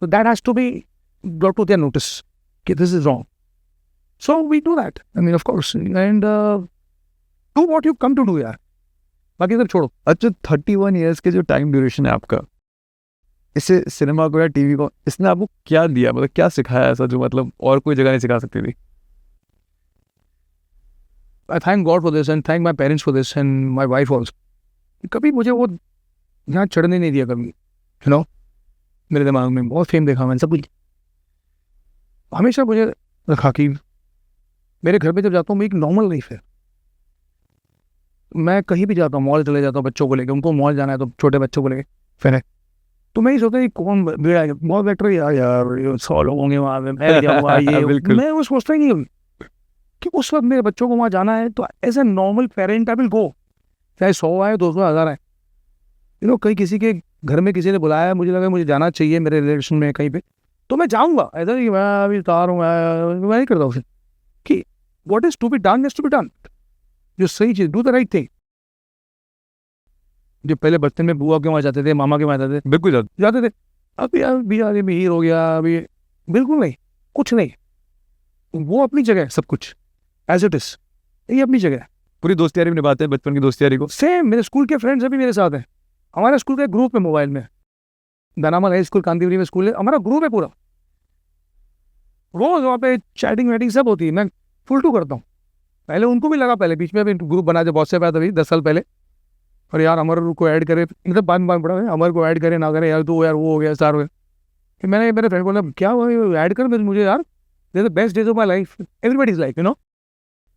तो that has to be brought to their notice कि this is wrong. So we do that, I mean of course, and do what you come to do यार, बाकी सब छोड़ो. अच्छा, 31 ईयर्स के जो टाइम ड्यूरेशन है आपका, इससे सिनेमा को या टीवी को, इसने आपको क्या दिया, मतलब क्या सिखाया ऐसा जो मतलब और कोई जगह नहीं सिखा सकती थी? I thank God for this and thank my parents for this and my wife also. कभी मुझे वो यहाँ चढ़ने नहीं दिया कभी, यू नो, मेरे दिमाग में बहुत फेम देखा मैंने सब कुछ, हमेशा मुझे रखा कि मेरे घर पे जब जाता हूँ मैं एक नॉर्मल लाइफ है। मैं कहीं भी जाता हूँ, मॉल चले जाता हूँ बच्चों को लेकर, उनको मॉल जाना है तो छोटे बच्चों को लेकर फिर है, तो मैं ही सोचता हूँ कि कौन भीड़ आएगा, मॉल बैठ रही यार ये 100 लोग होंगे वहाँ पे, मैं भी जाऊँगा ये बिल्कुल। मैं वो सोचता ही नहीं हूँ कि उस वक्त मेरे बच्चों को वहाँ जाना है, तो as a normal parent I will go, चाहे 100 आए 200 1000 आए, यू नो, कहीं किसी के घर में किसी ने बुलाया, मुझे लगा मुझे जाना चाहिए मेरे रिलेशन में कहीं पे, तो मैं जाऊँगा, ऐसा नहीं कि मैं अभी तार हूँ, मैं नहीं करता उसे कि what is to be done is to be done, जो सही चीज़, डू द राइट थिंग। जो पहले बचपन में बुआ के वहाँ जाते थे, मामा के वहाँ जाते थे, बिल्कुल जाते थे, अब यार बिहार मीर हो गया अभी, बिल्कुल नहीं, कुछ नहीं, वो अपनी जगह है सब कुछ एज इट इज, ये अपनी जगह है। पूरी दोस्ती यारी भी निभाते हैं बचपन की दोस्ती यारी को। सेम मेरे स्कूल के फ्रेंड्स अभी मेरे साथ हैं, हमारे स्कूल का एक ग्रुप है मोबाइल में, दानामल हाई स्कूल कांदीवली में स्कूल है, हमारा ग्रुप है पूरा, रोज वहाँ पे चैटिंग वैटिंग सब होती है, मैं फुल टू करता हूँ। पहले उनको भी लगा, पहले बीच में भी ग्रुप बना जब व्हाट्सएप आया तभी 10 साल पहले, और यार अमर को ऐड करे, मतलब बाद में पड़ा है अमर को ऐड करे ना करे यार, तो यार वो हो गया सार हो गया, फिर मैंने मेरे फ्रेंड बोला क्या हुआ ऐड कर मुझे यार, they the best days of my life, everybody is life, you know,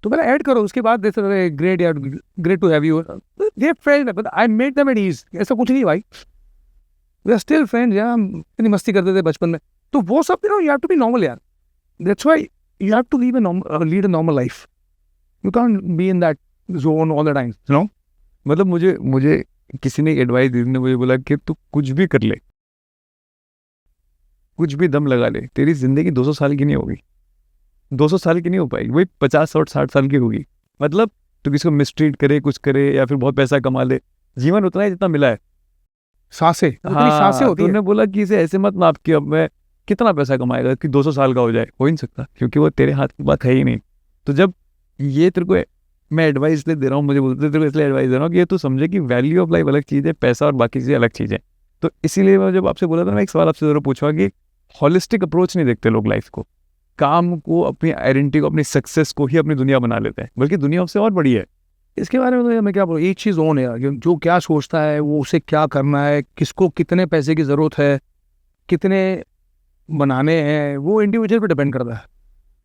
तो मैंने ऐड करो, उसके बाद देते ग्रेट यार, great to have you, they friend but I made them at ease, ऐसा कुछ नहीं भाई, वी आर स्टिल फ्रेंड्स यार, इतनी मस्ती करते थे बचपन में, तो वो सब you have to be normal यार, that's why you have to lead a normal life, you can't be in that zone all the time, you know. मतलब मुझे किसी ने एडवाइस दी, ने मुझे बोला कि तू कुछ भी कर ले, कुछ भी दम लगा ले, तेरी जिंदगी 200 साल की नहीं होगी, 200 साल की नहीं हो पाएगी, वही 50 और 60 साल की होगी। मतलब तू किसी को मिसट्रीट करे, कुछ करे, या फिर बहुत पैसा कमा ले, जीवन उतना ही जितना मिला है, सांसें, उतनी सांसें होती तूने है। बोला कि इसे ऐसे मत माप कि अब मैं कितना पैसा कमाएगा कि 200 साल का हो जाए, हो ही नहीं सकता, क्योंकि वो तेरे हाथ की बात है ही नहीं। तो जब ये तेरे को मैं एडवाइस इसलिए दे रहा हूँ, मुझे बोलते तेरे को इसलिए एडवाइस दे रहा हूँ कि ये तू समझे कि वैल्यू ऑफ लाइफ अलग चीज़ है, पैसा और बाकी चीज़ें अलग चीज़ है। तो इसीलिए मैं जब आपसे बोला था, मैं एक सवाल आपसे ज़रूर पूछूंगा कि हॉलिस्टिक अप्रोच नहीं देखते लोग लाइफ को, काम को, अपनी आइडेंटिटी को, अपनी सक्सेस को ही अपनी दुनिया बना लेते हैं, बल्कि दुनिया उससे और बड़ी है। इसके बारे में तो मैं क्या बोलूँ, एक चीज़ ऑन है यार, जो क्या सोचता है वो उसे क्या करना है, किसको कितने पैसे की ज़रूरत है, कितने बनाने हैं, वो इंडिविजुअल पे डिपेंड करता है,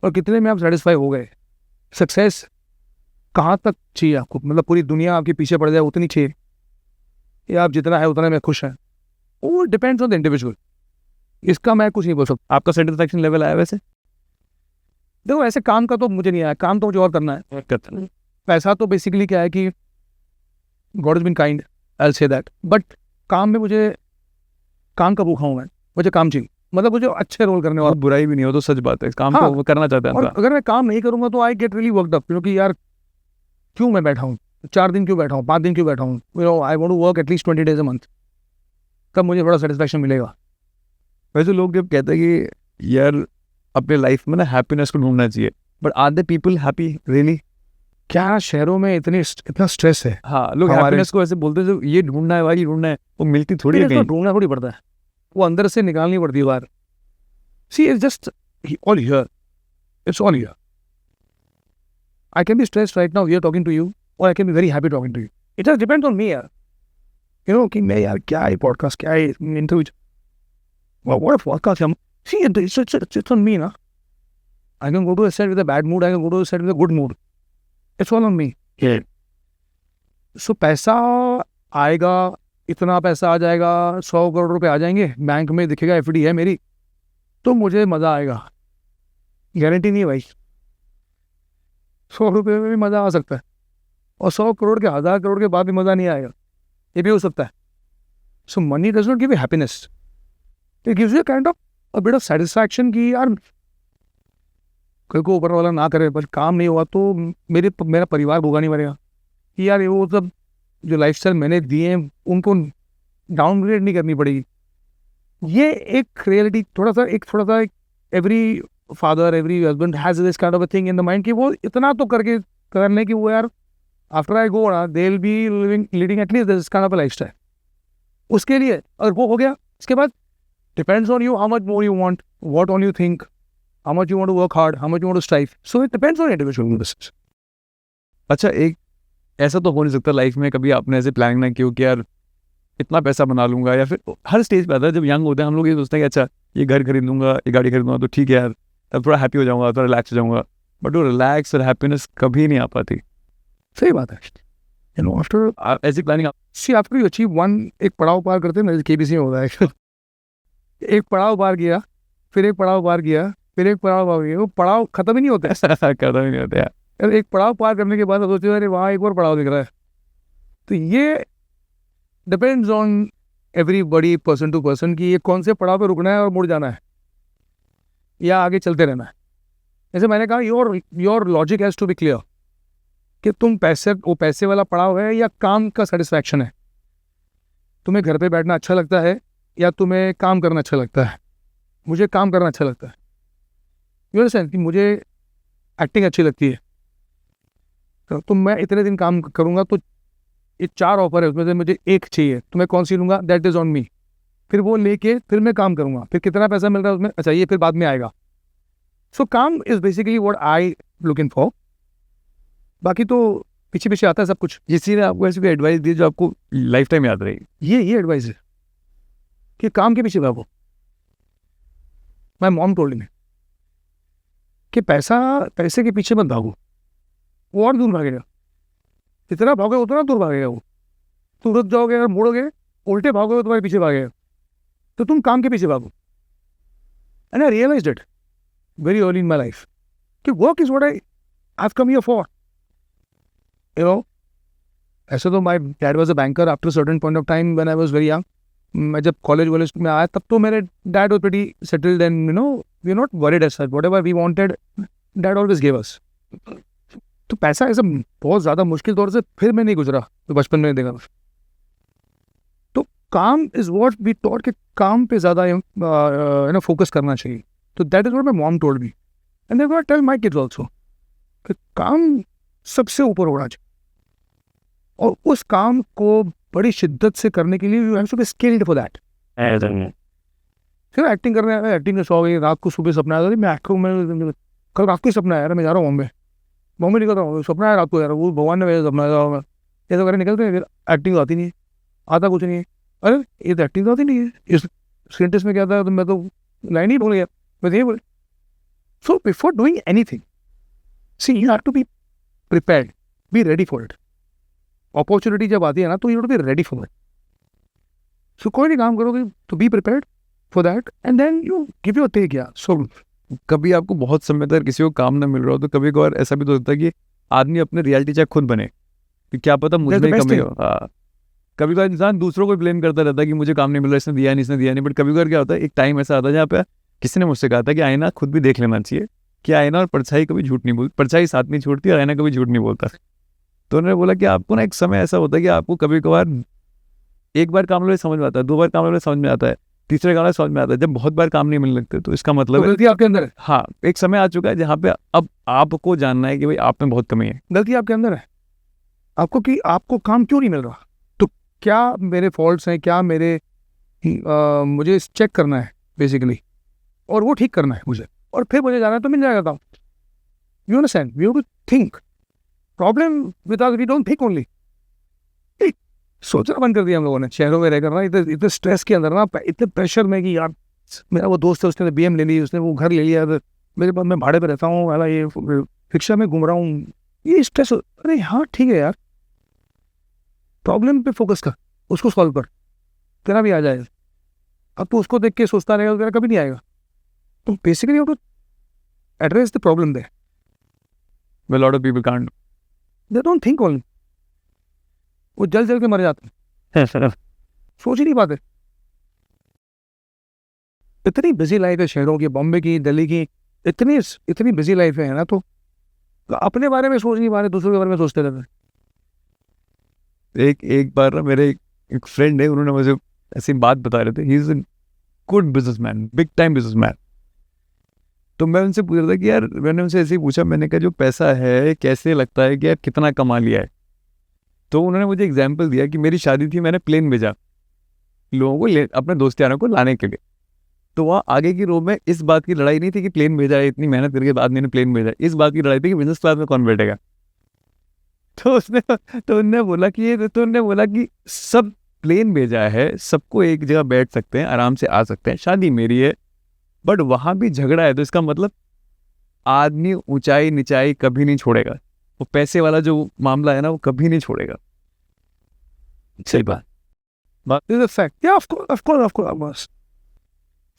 और कितने में आप सेटिस्फाई हो गए। सक्सेस कहाँ तक चाहिए आपको, मतलब पूरी दुनिया आपके पीछे पड़ जाए उतनी चाहिए, या आप जितना है उतना में खुश हैं, वो डिपेंड्स ऑन द इंडिविजुअल, इसका मैं कुछ नहीं बोल सकता। आपका सेटिस्फैक्शन लेवल आया वैसे? देखो ऐसे काम का तो मुझे नहीं आया, काम तो मुझे और करना है, पैसा तो बेसिकली क्या है कि God is been kind, I will say that, but काम में मुझे काम का भूखा हूँ मैं, मुझे काम चाहिए, मतलब मुझे अच्छे रोल करने और वाला। बुराई भी नहीं हो तो सच बात है, काम हाँ, तो वो करना चाहते हैं और इंसान। अगर मैं काम नहीं करूँगा तो I get really worked up, क्योंकि यार क्यों मैं बैठा हूँ 4 दिन, क्यों बैठा हूँ 5 दिन, क्यों बैठा हूँ, you know, I want to work at least 20 days a month, तब मुझे बड़ा सेटिस्फैक्शन मिलेगा। वैसे लोग जब कहते हैं कि यार अपने लाइफ में ना हैप्पीनेस को ढूंढना चाहिए, but are the people happy really? क्या शहरों में इतना स्ट्रेस है, हाँ, लोग हमारे- हैप्पीनेस को ऐसे बोलते हैं, ये ढूंढना है भाई, ढूंढना है, वो मिलती थोड़ी है फिर इसको कहीं। ढूंढना थोड़ी पड़ता है, वो अंदर से निकालनी पड़ती है बाहर। See it's just all here, it's all here. I can be stressed right now here talking to you, or I can be very happy talking to you. It just depends on me यार, you know, कि मैं यार क्या है podcast, क्या है interview, what a podcast हम, see it's on me ना, I can go to a set with a bad mood, I can go to a set with a good mood, it's all on me. So पैसा आएगा, इतना पैसा आ जाएगा, 100 करोड़ रुपए आ जाएंगे bank में, दिखेगा एफडी है मेरी, तो मुझे मज़ा आएगा, गारंटी नहीं है भाई। 100 रुपये में भी मज़ा आ सकता है, और 100 करोड़ के 1000 करोड़ के बाद भी मज़ा नहीं आएगा, ये भी हो सकता है। So money does not give you happiness, it gives you kind of a bit of satisfaction कि यार कल को ऊपर वाला ना करे, पर काम नहीं हुआ तो मेरा परिवार भूखा नहीं मरेगा, कि यार वो सब जो लाइफस्टाइल मैंने दिए हैं उनको डाउनग्रेड नहीं करनी पड़ेगी। ये एक रियलिटी थोड़ा सा every father, every husband has this kind of a thing in the mind कि वो इतना तो करने की वो यार आफ्टर आई गो ना they will be leading at least this kind of a lifestyle. उसके लिए अगर वो हो गया, इसके बाद depends on you how much more you want, what on you think, how much you want to work hard, how much you want to strive, so it depends on individual basis. अच्छा, एक ऐसा तो हो नहीं सकता life में कभी आपने ऐसे प्लानिंग ना की हो कि यार इतना पैसा बना लूंगा, या फिर हर स्टेज पे आता है जब यंग होते हैं हम लोग ये सोचते हैं कि अच्छा ये घर खरीद लूंगा, ये गाड़ी खरीद लूंगा तो ठीक है यार, तब थोड़ा हैप्पी हो जाऊंगा, थोड़ा रिलैक्स हो जाऊंगा, बट वो रिलैक्स और हैप्पीनेस कभी नहीं आ पाती। सही बात है। यू नो आफ्टर ऐसी planning see after you achieve one, एक पड़ाव पार करते हैं ना, केबीसी में होता है एक पड़ाव पार किया, फिर एक पड़ाव पार किया, फिर एक पड़ाव पार किया, वो पड़ाव खत्म ही नहीं होता है। करता ही नहीं होता यार। यार एक पड़ाव पार करने के बाद सोचते हो अरे वहाँ एक और पड़ाव दिख रहा है। तो ये depends on everybody, person to person, कि ये कौन से पड़ाव पे रुकना है और मुड़ जाना है या आगे चलते रहना है। जैसे मैंने कहा your logic has to be clear कि तुम वो पैसे वाला पड़ाव है या काम का सेटिस्फैक्शन है। तुम्हें घर पे बैठना अच्छा लगता है या तुम्हें काम करना अच्छा लगता है? मुझे काम करना अच्छा लगता है। यू अंडरस्टैंड कि मुझे एक्टिंग अच्छी लगती है, तो मैं इतने दिन काम करूँगा, तो ये 4 ऑफर है उसमें से मुझे एक चाहिए, तो मैं कौन सी लूँगा? That is on me. फिर वो लेके फिर मैं काम करूँगा, फिर कितना पैसा मिल रहा है उसमें, अच्छा ये फिर बाद में आएगा। सो काम is basically what I looking for. बाकी तो पीछे पीछे आता है सब कुछ। किसी ने आपको ऐसी कोई एडवाइस दी जो आपको लाइफ टाइम याद रही? ये एडवाइस है कि काम के पीछे भागो। माय मॉम टोल्ड मी कि पैसे के पीछे मत भागो, वो और दूर भागेगा। जितना भागोगे उतना दूर भागेगा वो। तुम रुक जाओगे, अगर मुड़ोगे, उल्टे भागोगे, तुम्हारे पीछे भागेगा। तो तुम काम के पीछे भागो। And I realised it very early in my life कि work is what I have come here for. You know, ऐसे तो my dad was a banker after certain point of time when I was very young. मैं जब college में आया तब तो मेरे dad was pretty settled and we are not worried as such, whatever we wanted dad always give us. तो पैसा ऐसा बहुत ज़्यादा मुश्किल दौर से फिर मैं नहीं गुजरा तो बचपन में देखा। तो काम इज़ व्हाट वी टॉट कि काम पे ज़्यादा फोकस करना चाहिए। तो that is what my mom told me and I gonna tell my kids also कि काम सबसे ऊपर होना चाहिए, और उस काम को बड़ी शिद्दत से करने के लिए you have to be skilled for that. फिर एक्टिंग करने आया, एक्टिंग का शौक है। रात को सुबह सपना आया था मैं कल रात को ही सपना आया, मैं जा रहा हूँ बॉम्बे निकल रहा हूँ, सपना आया रात को यार, वो भगवान ने मेरा सपना आया, ये तो करे निकलते हैं, फिर एक्टिंग आती नहीं है, आता कुछ नहीं है। अरे ये तो एक्टिंग आती नहीं है, इस स्क्रीन टेस्ट में क्या था, तो मैं तो लाइन ही भूल गया, मैं ये बोल। So before doing anything, see you have to be prepared, be ready for it. Opportunity जब आती है ना, तो you have to be ready for it. So कोई नहीं काम करोगे तो be prepared for that and then you give your take यार। सो कभी आपको बहुत समय तक किसी को काम ना मिल रहा हो तो कभी कभार ऐसा भी तो होता है कि आदमी अपने रियलिटी चेक खुद बने कि क्या पता मुझ में कमी हो। कभी कभार इंसान दूसरों को ब्लेम करता रहता है कि मुझे काम नहीं मिल रहा, इसने दिया नहीं, इसने दिया नहीं। बट कभी कभार क्या होता है, एक टाइम ऐसा आता है जहाँ पे किसी ने मुझसे कहा था कि आईना खुद भी देख लेना चाहिए कि आईना और परछाई कभी झूठ नहीं बोलती, परछाई साथ नहीं छोड़ती और आईना कभी झूठ नहीं बोलता। तो उन्होंने बोला कि आपको ना एक समय ऐसा होता है कि आपको कभी कभार एक बार काम समझ में आता है, 2 बार काम समझ में आता है, तीसरे काम समझ में आता है। जब बहुत बार काम नहीं मिलने लगते तो इसका मतलब गलती आपके अंदर है। हाँ, एक समय आ चुका है जहाँ पे अब आपको जानना है कि भाई आप में बहुत कमी है। गलती आपके अंदर है आपको कि आपको काम क्यों नहीं मिल रहा, तो क्या मेरे फॉल्ट्स हैं, क्या मुझे चेक करना है बेसिकली, और वो ठीक करना है मुझे, और फिर मुझे जाना है तो मिल जाएगा काम। You understand, we have to think. Problem with us, we don't think only. सोचना बंद कर दिया हम लोगों ने शहरों में रहकर ना, इतने स्ट्रेस के अंदर ना, इतने प्रेशर में कि यार मेरा वो दोस्त है, उसने BM ले ली, उसने वो घर ले लिया, मेरे पास मैं भाड़े पे रहता हूँ, वाला ये रिक्शा में घूम रहा हूँ, ये स्ट्रेस। अरे हाँ ठीक है यार, प्रॉब्लम पे फोकस कर, उसको सॉल्व कर, तेरा भी आ जाएगा। अब तो उसको देख के सोचता रहेगा तेरा कभी नहीं आएगा। तो basically you have to address the problem there. Well, a lot of people can't. They don't think only, वो जल के मर जाते हैं, सोच ही नहीं पाते। इतनी बिजी लाइफ है शहरों की, बॉम्बे की, दिल्ली की, इतनी बिजी लाइफ है ना, तो अपने बारे में सोच नहीं पा रहे, दूसरों के बारे में सोचते रहते हैं। एक बार ना मेरे एक फ्रेंड है, उन्होंने मुझे ऐसी बात बता रहे थे, ही is a good businessman, big time businessman. तो मैं उनसे पूछ रहा था कि यार, मैंने उनसे ऐसे ही पूछा, मैंने कहा जो पैसा है कैसे लगता है कि यार कितना कमा लिया है। तो उन्होंने मुझे एग्जाम्पल दिया कि मेरी शादी थी, मैंने प्लेन भेजा लोगों को अपने दोस्त यारों को लाने के लिए। तो वहाँ आगे की रो में इस बात की लड़ाई नहीं थी कि प्लेन भेजा है, इतनी मेहनत करके बाद मैंने प्लेन भेजा, इस बात की लड़ाई थी कि बिजनेस क्लास में कौन बैठेगा। तो उनने बोला कि सब प्लेन भेजा है, सबको एक जगह बैठ सकते हैं, आराम से आ सकते हैं, शादी मेरी है, बट वहां भी झगड़ा है, तो इसका मतलब आदमी ऊंचाई निचाई कभी नहीं छोड़ेगा, वो पैसे वाला जो मामला है ना वो कभी नहीं छोड़ेगा। सही बात। This is a fact. Yeah, of course.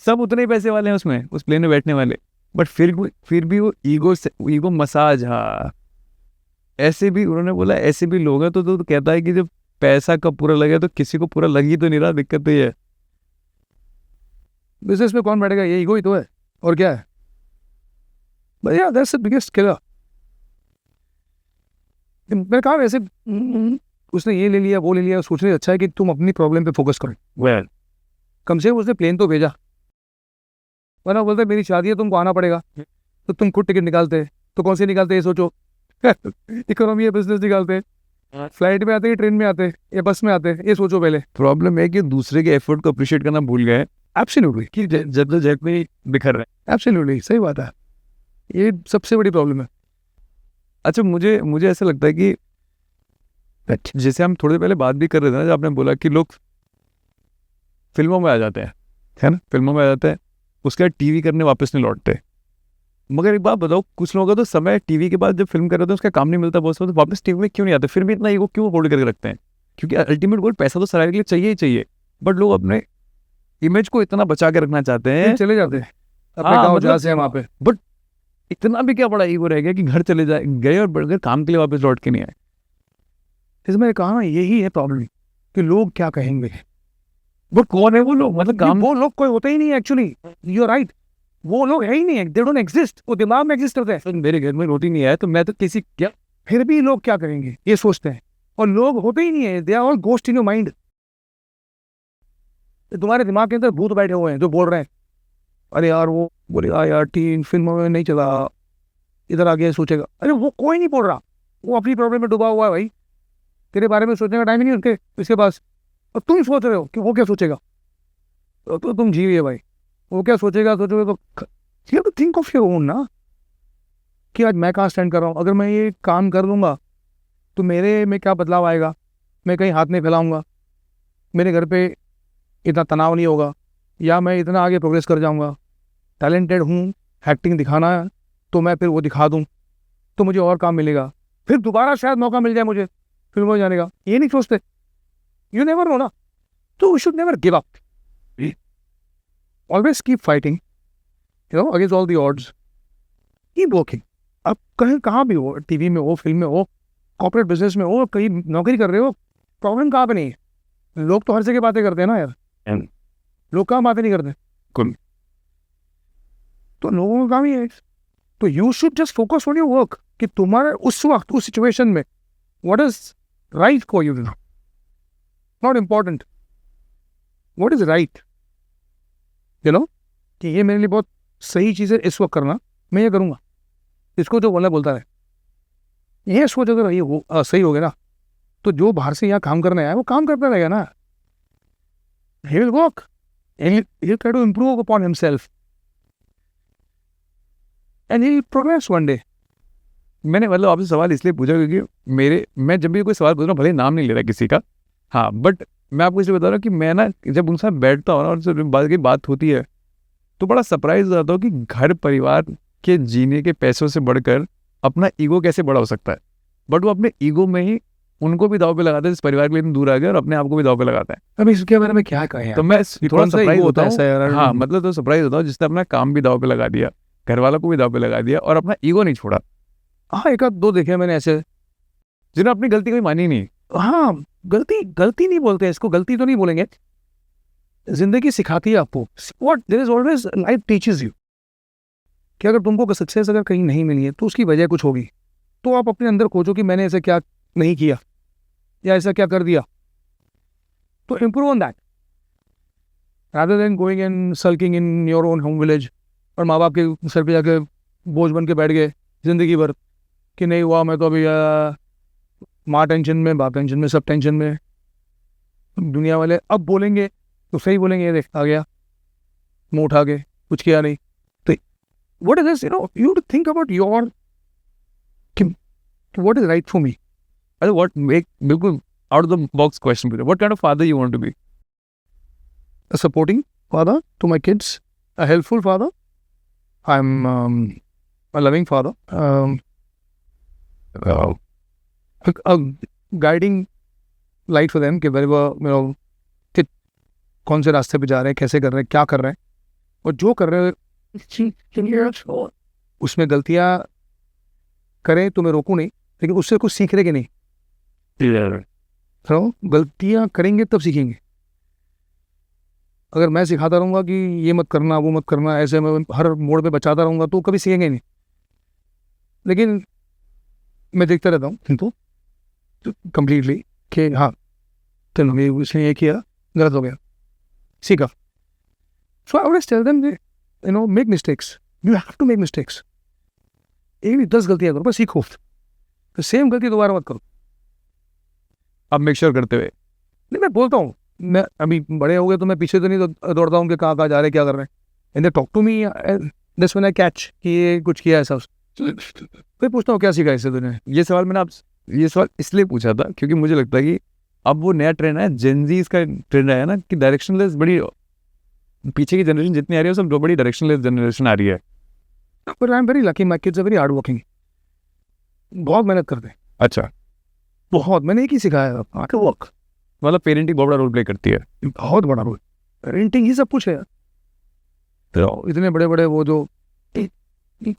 सब उतने ही पैसे वाले हैं उसमें, उस प्लेन में बैठने वाले, बट फिर भी वो ईगो मसाज। हाँ, ऐसे भी उन्होंने बोला, ऐसे भी लोग हैं। तो कहता है कि जब पैसा कब पूरा लगे तो किसी को पूरा लग ही तो नहीं रहा, दिक्कत तो ये है। बिजनेस में कौन बैठेगा, ये ईगो ही तो है, और क्या है। But yeah, that's the biggest killer. मैंने कहा वैसे उसने ये ले लिया वो ले लिया, सोचने से अच्छा है कि तुम अपनी प्रॉब्लम पे फोकस करो। well. कम से कम उसने प्लेन तो भेजा, वरना बोलते मेरी शादी है तुमको आना पड़ेगा, तो तुम खुद टिकट निकालते, तो कौन से निकालते ये सोचो। इकोनॉमी या बिजनेस निकालते, फ्लाइट में आते, ट्रेन में आते, या बस में आते, ये सोचो पहले। प्रॉब्लम है कि दूसरे के एफर्ट को अप्रिशिएट करना भूल गए। एब्सोल्युटली, कि जब में बिखर रहे हैं। एब्सोल्युटली सही बात है, ये सबसे बड़ी प्रॉब्लम है। अच्छा, मुझे ऐसा लगता है कि जैसे हम थोड़ी देर पहले बात भी कर रहे थे ना, जब आपने बोला कि लोग फिल्मों में आ जाते हैं, है ना, फिल्मों में आ जाते हैं, उसके बाद टीवी करने वापस नहीं लौटते। मगर एक बात बताओ, कुछ लोगों का तो समय टीवी के बाद जब फिल्म कर रहे होते हैं उसका काम नहीं मिलता बहुत से, तो वापस टीवी में क्यों नहीं आते, फिर भी इतना ईगो क्यों होल्ड करके रखते हैं? क्योंकि अल्टीमेट गोल पैसा तो सराहने के लिए चाहिए ही चाहिए, बट लोग अपने इमेज को इतना बचा के रखना चाहते हैं, चले जाते हैं अपने हाँ, गाँव मतलब- जहाँ से वहाँ पे। बट इतना भी क्या बड़ा ईगो रह गया कि घर चले गए और बढ़कर काम के लिए वापस लौट के नहीं आए। इसमें कहा ना, यही है प्रॉब्लम कि लोग क्या कहेंगे। वो कौन है वो लोग? मतलब काम वो लोग कोई होते ही नहीं एक्चुअली, यू आर राइट, वो लोग है ही नहीं, दे डोंट एग्जिस्ट, वो दिमाग में एग्जिस्ट करते हैं। मेरे घर में रोटी नहीं आया तो मैं तो किसी क्या, फिर भी लोग क्या करेंगे ये सोचते हैं, और लोग होते ही नहीं है, they are all ghost in your mind. तुम्हारे दिमाग के अंदर भूत बैठे हुए हैं जो बोल रहे हैं, अरे यार वो बोलेगा यार टीम फिल्म में नहीं चला, इधर आ गया सोचेगा। अरे वो कोई नहीं बोल रहा, वो अपनी प्रॉब्लम में डूबा हुआ है भाई, तेरे बारे में सोचने का टाइम ही नहीं उनके इसके पास, और तुम सोच रहे हो कि वो क्या सोचेगा, तो तुम जी है भाई, वो क्या सोचेगा सोचोगे तो you to think of your own ना, कि आज मैं कहाँ स्टैंड कर रहा हूँ। अगर मैं ये काम कर लूँगा तो मेरे में क्या बदलाव आएगा, मैं कहीं हाथ नहीं फैलाऊँगा, मेरे घर पे इतना तनाव नहीं होगा, या मैं इतना आगे प्रोग्रेस कर जाऊँगा, टैलेंटेड हूँ, एक्टिंग दिखाना है तो मैं फिर वो दिखा दूँ तो मुझे और काम मिलेगा, फिर दोबारा शायद मौका मिल जाए मुझे फिल्मों में जाने का। ये नहीं सोचते, यू नेवर नो ना, तो we should never give up, always keep fighting, you know, against all the odds, keep working. अब कहाँ भी हो, टीवी में हो, फिल्म में हो, कॉर्पोरेट बिजनेस में हो, कहीं नौकरी कर रहे हो, प्रॉब्लम कहाँ पे नहीं है। लोग तो हर जगह बातें करते हैं ना यार, लोग कहाँ बातें नहीं करते, तो लोगों का काम ही है। तो you should just focus on your work, कि तुम्हारे उस वक्त उस सिचुएशन में what is right for you, not important what is right, you know, कि ये मेरे लिए बहुत सही चीज़ है इस वक्त करना, मैं ये करूँगा, इसको जो बोलता है ये सोच, अगर ये सही हो गया ना, तो जो बाहर से यहाँ काम करने आया वो काम करता रहेगा ना, he will work and he'll try to improve upon himself and he'll progress one day. मैंने मतलब आपसे सवाल इसलिए पूछा क्योंकि मैं जब भी कोई सवाल पूछ रहा हूँ, भले नाम नहीं ले रहा किसी का, हाँ, बट मैं आपको इसलिए बता रहा हूँ कि मैं ना जब उनसे बैठता हूँ ना और उनसे बात होती है तो बड़ा सरप्राइज हो जाता हूँ कि घर परिवार के जीने के पैसों से बढ़कर अपना ईगो कैसे बड़ा हो सकता है। बट वो अपने ईगो में ही उनको भी दाव पे लगाता है, जिस परिवार के लिए दूर आ गया, और अपने आप को भी दाव पे लगाता है। अभी इसके बारे में क्या कहें, तो मैं थोड़ा सरप्राइज होता है, हूँ, हाँ, मतलब तो सरप्राइज होता हूँ जिसने अपना काम भी दाव पे लगा दिया, घर वालों को भी दाव पे लगा दिया, और अपना ईगो नहीं छोड़ा। हाँ, एक आध दो देखे मैंने ऐसे, जिन्होंने अपनी गलती कोई मानी नहीं। हाँ, गलती नहीं बोलते हैं इसको, गलती तो नहीं बोलेंगे, जिंदगी सिखाती है आपको, what there is always life teaches you, कि अगर तुमको सक्सेस अगर कहीं नहीं मिली है तो उसकी वजह कुछ होगी, तो आप अपने अंदर खोजो कि मैंने ऐसा क्या नहीं किया या ऐसा क्या कर दिया, तो improve on that rather than going and sulking in your own home village, और माँ बाप के सर पे जाके बोझ बन के बैठ गए जिंदगी भर कि नहीं हुआ, मैं तो अभी माँ टेंशन में, बाप टेंशन में, सब टेंशन में। दुनिया वाले अब बोलेंगे तो सही बोलेंगे, ये देख आ गया मुँह उठा के, कुछ किया नहीं, तो what is this, you know, you to think about your, what is right for me, अच्छा व्हाट मेक बिल्कुल out of the box question पूछा, what kind of father you want to be? A supporting father to my kids, a helpful father. I'm a loving father. A guiding light for them कि wherever कि कौन से रास्ते पे जा रहे हैं, कैसे कर रहे हैं, क्या कर रहे हैं, और जो कर रहे हैं उसमें गलतियाँ करें तो मैं रोकूं नहीं, लेकिन उससे कुछ सीख रहे कि नहीं. तो गलतियाँ करेंगे तब सीखेंगे. अगर मैं सिखाता रहूँगा कि ये मत करना, वो मत करना, ऐसे मैं हर मोड़ पे बचाता रहूँगा तो कभी सीखेंगे नहीं. लेकिन मैं देखता रहता हूँ तो कम्प्लीटली कि हाँ चलो मैं उसने ये किया, गलत हो गया, सीखा. So I always tell them make mistakes, you have to make mistakes. एक नहीं 10 गलतियाँ करो, पर सीखो. तो सेम गलती दोबारा मत करो. अब मेक श्योर करते हुए नहीं, मैं बोलता हूँ, मैं अभी बड़े हो गए तो मैं पीछे तो नहीं दौड़ता हूँ कि कहाँ जा रहे हैं, क्या कर रहे हैं. And they talk to me, that's when I catch कि ये कुछ किया ऐसा. फिर पूछता हूँ क्या सीखा इससे तूने. ये सवाल मैंने आप ये सवाल इसलिए पूछा था क्योंकि मुझे लगता है कि अब वो नया ट्रेंड है, जेनजीज का ट्रेंड आया ना कि डायरेक्शनलेस, बड़ी पीछे की जनरेशन जितनी आ रही है सब बड़ी डायरेक्शनलेस जनरेशन आ रही है. But I am very lucky, my kids are very hard working. बहुत मेहनत करते हैं, अच्छा, बहुत. मैंने एक ही सिखाया, हार्ड वर्क. मतलब पेरेंटिंग बहुत बड़ा रोल प्ले करती है. बहुत बड़ा रोल. पेरेंटिंग ही सब कुछ है. तो इतने बड़े बड़े वो जो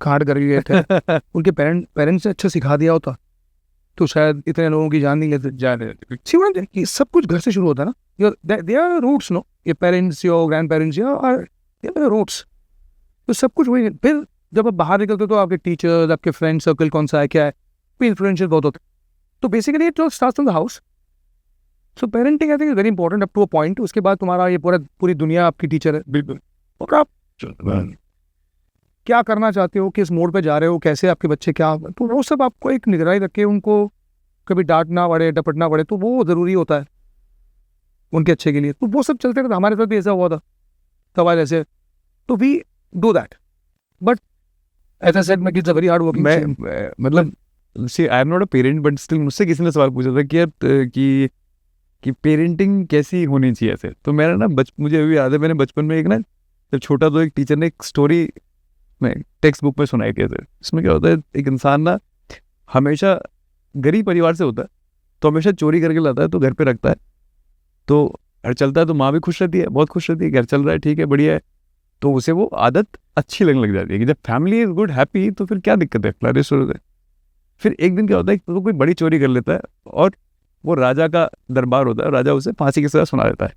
कांड कर गए थे उनके पेरेंट्स ने अच्छा सिखा दिया होता तो शायद इतने लोगों की जान नहीं लेते. कि सब कुछ घर से शुरू होता है ना. दे आर रूट्स, नो, ये पेरेंट्स, योर ग्रैंड पेरेंट्स, या रूट्स. तो सब कुछ वही. फिर जब आप बाहर निकलते हो तो आपके टीचर्स, आपके फ्रेंड सर्कल कौन सा है, क्या है, फिर इन्फ्लुएंशियल बहुत होते. तो basically it starts from the house. So parenting I think is very important up to a point. उसके बाद तुम्हारा ये पूरी दुनिया आपकी टीचर है. बिल्कुल. और आप क्या करना चाहते हो, किस मोड़ पे जा रहे हो, कैसे आपके बच्चे क्या, तो वो सब आपको एक निगरानी रख के उनको कभी डांटना पड़े, डपटना पड़े, तो वो ज़रूरी होता है उनके अच्छे के लिए. तो वो सब चलते रहता. हमारे साथ भी ऐसा हुआ था सवाल ऐसे. तो we do that. But as I said, my kids are very hard working. मैं मतलब see I am not a parent but still मुझसे किसी ने सवाल पूछा था कि यार कि पेरेंटिंग कैसी होनी चाहिए ऐसे. तो मेरा ना मुझे अभी याद है, मैंने बचपन में एक ना जब छोटा तो एक टीचर ने एक स्टोरी में टेक्स्ट बुक में सुनाई थी. इसमें क्या होता है, एक इंसान ना हमेशा गरीब परिवार से होता है तो हमेशा चोरी करके लाता है तो घर पे रखता है. तो घर चलता है तो माँ भी खुश रहती है, बहुत खुश रहती है, घर चल रहा है, ठीक है, बढ़िया है. तो उसे वो आदत अच्छी लगने लग जाती है कि जब फैमिली इज गुड, हैप्पी, तो फिर क्या दिक्कत है, फ्लरिश होता है. फिर एक दिन क्या होता है, तो कोई बड़ी चोरी कर लेता है और वो राजा का दरबार होता है, राजा उसे फांसी की सजा सुना देता है.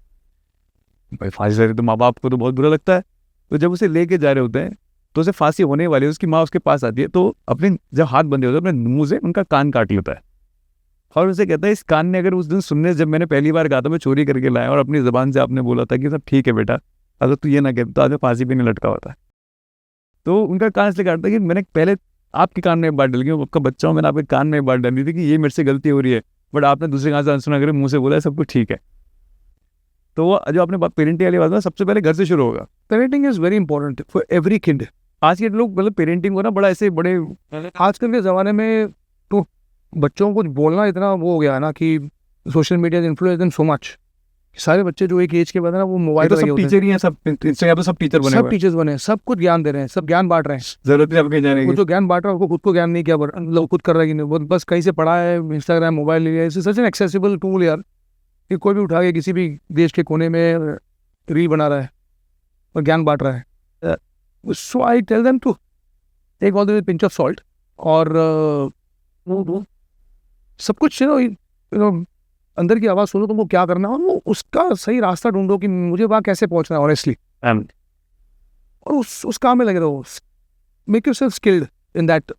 भाई फांसी सजा तो माँ बाप को तो बहुत बुरा लगता है. तो जब उसे लेके जा रहे होते हैं तो उसे फांसी होने वाली है, उसकी माँ उसके पास आती है, तो अपने जब हाथ बंधे होते हैं अपने मुंह से उनका कान काट लेता है और उसे कहता है इस कान ने अगर उस दिन सुनने, जब मैंने पहली बार कहा था मैं चोरी करके लाया और अपनी ज़बान से आपने बोला था कि सब ठीक है बेटा, अगर तू ये ना कहता तो आज मैं फांसी पे नहीं लटका होता है. तो उनका कान इसलिए काटता है कि मैंने पहले आपके कान में एक बात डल गई, आपका बच्चा हूँ, मैंने आपके कान में एक बात डाली थी कि ये मेरे से गलती हो रही है, बट आपने दूसरे कान से अनसुना करके मुँह से बोला है सब कुछ ठीक है. तो वो जो आपने पेरेंटिंग वाली बात ना, सबसे पहले घर से शुरू होगा. Parenting is very important for every kid. आज के लोग मतलब पेरेंटिंग को ना बड़ा ऐसे बड़े, आजकल के ज़माने में तो बच्चों को बोलना इतना वो हो गया है ना कि social media influence them so much. सारे बच्चे जो एक एज के बाद है ना वो मोबाइल तो सब टीचर ही हैं, सब इंस्टाग्राम पे सब टीचर बने, सब टीचर्स बने, सब कुछ ज्ञान दे रहे हैं, सब ज्ञान बांट रहे हैं. जरूरत है अब कहीं जाने वो की. जो ज्ञान बांट रहा है उसको खुद को ज्ञान नहीं, क्या लोग खुद कर रहा है कि नहीं, वो बस कहीं से पढ़ा है, इंस्टाग्राम, मोबाइल लिया है. सच एन एक्सेसिबल टूल यार कि कोई भी उठा के किसी भी देश के कोने में रील बना रहा है और ज्ञान बांट रहा है. So I tell them to take all the pinch of salt और सब कुछ अंदर की आवाज़ सुनो, तुमको क्या करना है और वो उसका सही रास्ता ढूंढो कि मुझे वहाँ कैसे पहुँचना है ऑनेस्टली, और उस काम में लगे रहो. Make yourself skilled in that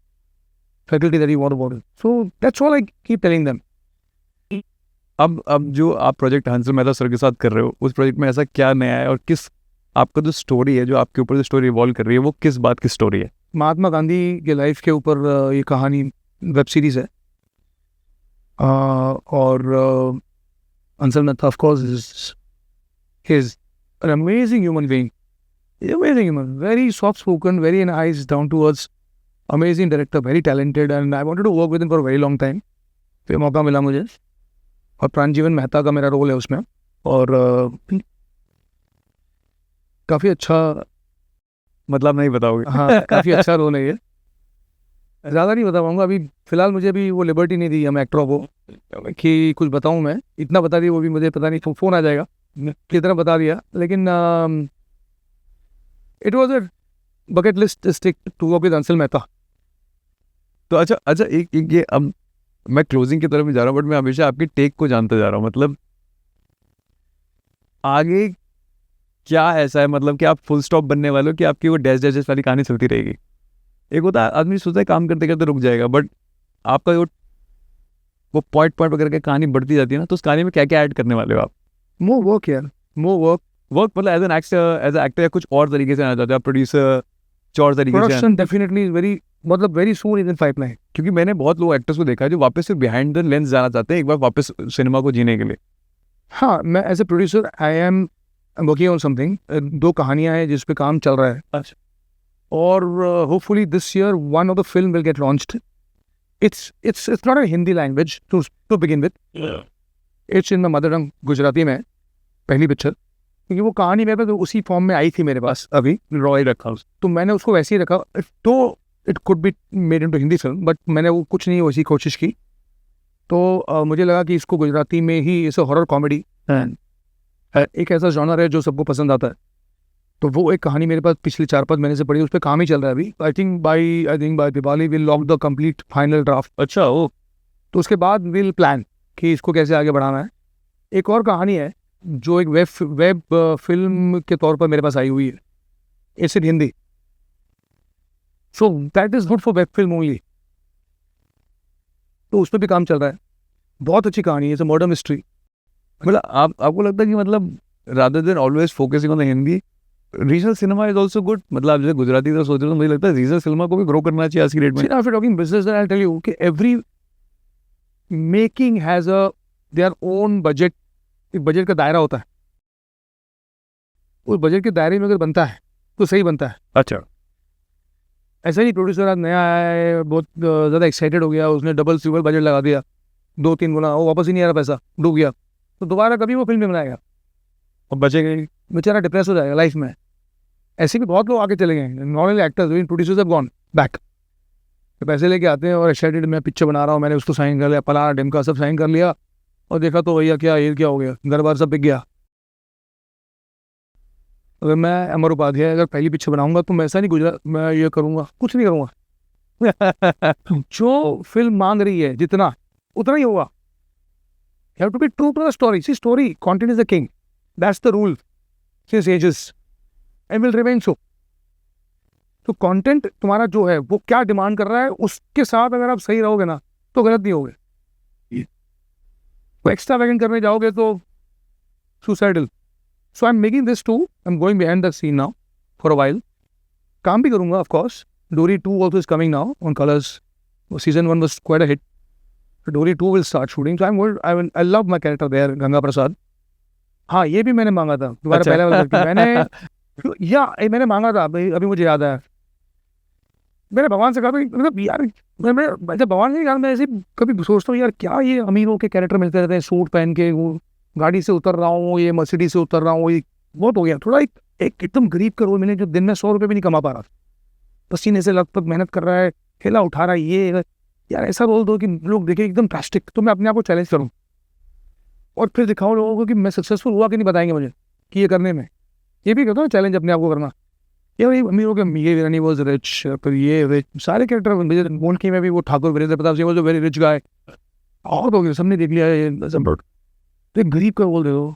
faculty that you want to. So that's all I keep telling them. अब जो आप प्रोजेक्ट हंसल मेहता सर के साथ कर रहे हो, उस प्रोजेक्ट में ऐसा क्या नया है और किस आपका जो स्टोरी है, जो आपके ऊपर जो स्टोरी इवॉल्व कर रही है, वो किस बात की स्टोरी है? महात्मा गांधी के लाइफ के ऊपर ये कहानी वेब सीरीज़ है. और Hansal Mehta of course is an amazing human being, amazing human, very soft spoken, very nice, down to earth, amazing director, very talented, and I wanted to work with him for a very long time. फिर मौका मिला मुझे, और प्राणजीवन मेहता का मेरा role है उसमें, और काफ़ी अच्छा, मतलब नहीं बताओगे? हाँ काफ़ी अच्छा रोल है ये। ज़्यादा नहीं बता पाऊंगा अभी, फिलहाल मुझे भी वो लिबर्टी नहीं दी हम एक्टरों को कि कुछ बताऊं मैं, इतना बता दिया वो भी मुझे पता नहीं, फ़ोन आ जाएगा कितना बता दिया, लेकिन it was a bucket list stick to work with Anshul Mehta. तो अच्छा एक ये, अब मैं क्लोजिंग की तरफ भी जा रहा हूँ, बट मैं हमेशा आपकी टेक को जानता जा रहा हूँ। मतलब आगे क्या ऐसा है, मतलब कि आप फुल स्टॉप बनने वाले हो कि आपकी वो डैश डैश वाली कहानी चलती रहेगी? एक होता है आदमी सोचता है काम करते करते रुक जाएगा, बट आपका वो पॉइंट पॉइंट वगैरह की कहानी बढ़ती जाती है ना, तो उस कहानी में क्या क्या ऐड करने वाले हो आप? मोर वर्क यार, मोर वर्क। वर्क मतलब एज एन एक्टर या कुछ और तरीके से आना चाहते हो आप, प्रोड्यूसर कुछ और तरीके से? प्रोडक्शन डेफिनेटली वेरी, मतलब वेरी सून इन पाइपलाइन। क्योंकि मैंने बहुत लोग एक्टर्स को देखा है जो वापस से बिहाइंड द लेंस जाना चाहते हैं एक बार वापस सिनेमा को जीने के लिए। हाँ, मैं as a producer I am working on something, 2 कहानियाँ हैं जिस पे काम चल रहा है। अच्छा। और hopefully this year one of the film will get launched. It's not a Hindi language to begin with, it's in the mother tongue, Gujarati में पहली पिक्चर, क्योंकि वो कहानी मेरे पास उसी फॉर्म में आई थी मेरे पास अभी, रॉय रखा तो मैंने उसको वैसे ही रखा। तो it could be made into Hindi film, but मैंने वो कुछ नहीं वैसी कोशिश की। तो मुझे लगा कि इसको गुजराती में ही, इसे हॉरर कॉमेडी एक ऐसा जॉनर है जो सबको पसंद आता है, तो वो एक कहानी मेरे पास पिछले 4-5 महीने से पड़ी, उस पर काम ही चल रहा है अभी। I think by Diwali will lock the complete final draft. अच्छा ओ। तो उसके बाद विल प्लान कि इसको कैसे आगे बढ़ाना है। एक और कहानी है जो एक वेब फिल्म के तौर पर मेरे पास आई हुई है, it's in Hindi, so that is good for web film only, तो उस पर भी काम चल रहा है। बहुत अच्छी कहानी है, मर्डर मिस्ट्री। मतलब आपको लगता है कि मतलब rather than always focusing on the Hindi, regional cinema is also good? मतलब आप जैसे गुजराती का सोच रहे हो तो मुझे लगता है रीजनल सिनेमा को भी ग्रो करना चाहिए आज की डेट में। After talking business, then I'll tell you कि every making has their own budget, एक बजट का दायरा होता है, उस बजट के दायरे में अगर बनता है तो सही बनता है। अच्छा। ऐसा नहीं प्रोड्यूसर आज नया आया है, बहुत ज़्यादा एक्साइटेड हो गया, उसने डबल ट्रिपल बजट लगा दिया, 2-3 गुना, वो वापस ही नहीं आ रहा, पैसा डूब गया, तो दोबारा कभी वो फिल्म नहीं बनाएगा और बचेगा ही, बेचारा डिप्रेस हो जाएगा लाइफ में। ऐसे भी बहुत लोग आके चले गए, not only actors, even producers have gone back. तो पैसे लेके आते हैं और एक्साइटेड, मैं पिक्चर बना रहा हूँ, मैंने उसको साइन कर लिया, फलाना ढिमका सब साइन कर लिया, और देखा तो भैया क्या हो गया, घर बार सब बिक गया। अगर मैं अमर उपाध्याय अगर पहली पिक्चर बनाऊंगा तो मैं ऐसा नहीं गुजरा, मैं ये करूंगा, कुछ नहीं करूंगा। जो फिल्म मांग रही है जितना, उतना ही होगा। You have to be true to the story. See, story, content is the king. That's the rule since ages and will remain so. तो कंटेंट तुम्हारा जो है वो क्या डिमांड कर रहा है, उसके साथ अगर आप सही रहोगे ना तो गलत नहीं होगे। वो एक्स्ट्रा वैगन करने जाओगे तो suicidal. So I am making this too, I am going behind the scene now for a while. काम भी करूंगा of course. Dori 2 also is coming now on Colors. Season 1 was quite a hit. डोरी 2 will start shooting. So I love my character there, Ganga Prasad. हाँ, ये भी मैंने मांगा था तुम्हारे पहले वाले व्यक्ति, मैंने मांगा था, अभी मुझे याद आया। मैंने भगवान से कहा था, मतलब यार मैं जब भगवान से कहा, मैं ऐसे कभी सोचता हूँ यार, क्या ये अमीरों के कैरेक्टर मिलते रहते हैं, सूट पहन के, वो गाड़ी से उतर रहा हूँ, ये मर्सिडीज से उतर रहा हूँ, ये बहुत हो गया। थोड़ा एक एकदम गरीब का रोल मिले जो दिन में 100 रुपये भी नहीं कमा पा रहा, पसीने से लगभग मेहनत कर रहा है, ठेला उठा रहा है, ये यार ऐसा रोल दो कि लोग देखें एकदम ड्रास्टिक। तो मैं अपने आप को चैलेंज करूँ और फिर दिखाऊँ लोगों को कि मैं सक्सेसफुल हुआ कि नहीं, बताएंगे मुझे कि ये करने में। ये भी कहता हूँ चैलेंज अपने आप को करना। ये भाई अमीरों के, ये विरानी वॉज रिच, फिर ये रिच, सारे कैरेक्टर बोल की में भी वो Thakur Virendra Pratap Singh was a very rich guy, और हो गया, सबने देख लिया ये। तो एक गरीब का रोल दे दो,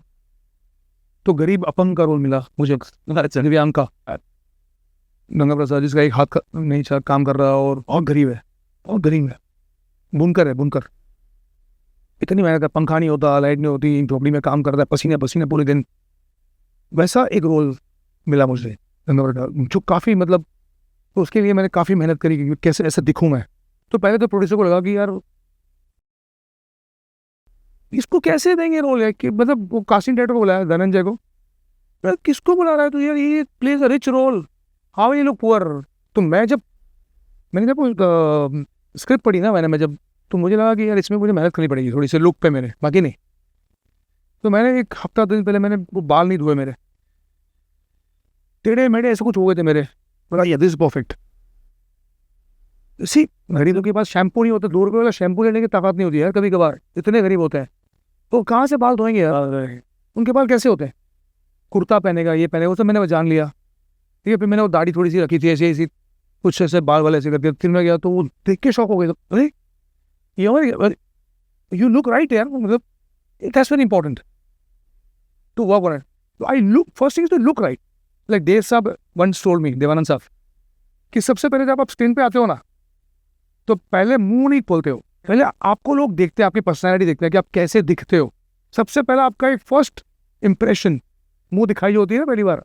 तो गरीब अपंग का रोल मिला मुझे, दिव्यांग का, गंगा प्रसाद जिसका एक हाथ नहीं काम कर रहा और गरीब है, और गरीब है, बुनकर है, बुनकर, इतनी मेहनत है, पंखा नहीं होता, लाइट नहीं होती, झोपड़ी में काम करता है, पसीने पसीने पूरे दिन। वैसा एक रोल मिला मुझे जो काफ़ी, मतलब तो उसके लिए मैंने काफ़ी मेहनत करी कि कैसे ऐसा दिखूं मैं। तो पहले तो प्रोड्यूसर को लगा कि यार इसको कैसे देंगे रोल है, कि मतलब वो कास्टिंग डायरेक्टर को बुलाया, धनंजय को, किसको बुला रहा है तो यार ये plays a rich role, how ये लोग पुअर। तो मैंने जब स्क्रिप्ट पढ़ी ना, मैं जब तो मुझे लगा कि यार इसमें मुझे मेहनत करनी पड़ेगी थोड़ी सी लुक पे मेरे, बाकी नहीं। तो मैंने एक हफ्ता दिन पहले मैंने वो बाल नहीं धोए मेरे, टेढ़े मेढ़े ऐसे कुछ हो गए थे मेरे, बोला ये दिस परफेक्ट। सी गरीबों के पास शैम्पू नहीं होता, 2 रुपये वाला शैम्पू लेने की ताकत नहीं होती है कभी कभार, इतने गरीब होते हैं, तो कहाँ से बाल धोएंगे यार, उनके बाल कैसे होते हैं? कुर्ता पहनेगा, ये पहनेगा, वो सब मैंने जान लिया। ठीक है, फिर मैंने वो दाढ़ी थोड़ी सी रखी थी ऐसे ऐसी, कुछ ऐसे बाल वाले ऐसे करके, फिर मैं गया तो वो देख के शौक हो गया, अरे यू लुक राइट यार, मतलब that's very important to work on it. तो I look, first thing is to look right. Like Dev साहब वंस टोल्ड मी, देवानंद साहब, कि सबसे पहले जब आप स्क्रीन पे आते हो ना, तो पहले मुंह नहीं खोलते हो, पहले आपको लोग देखते हैं, आपकी पर्सनैलिटी देखते हैं कि आप कैसे दिखते हो। सबसे पहला आपका एक फर्स्ट इंप्रेशन, मुंह दिखाई होती है ना पहली बार,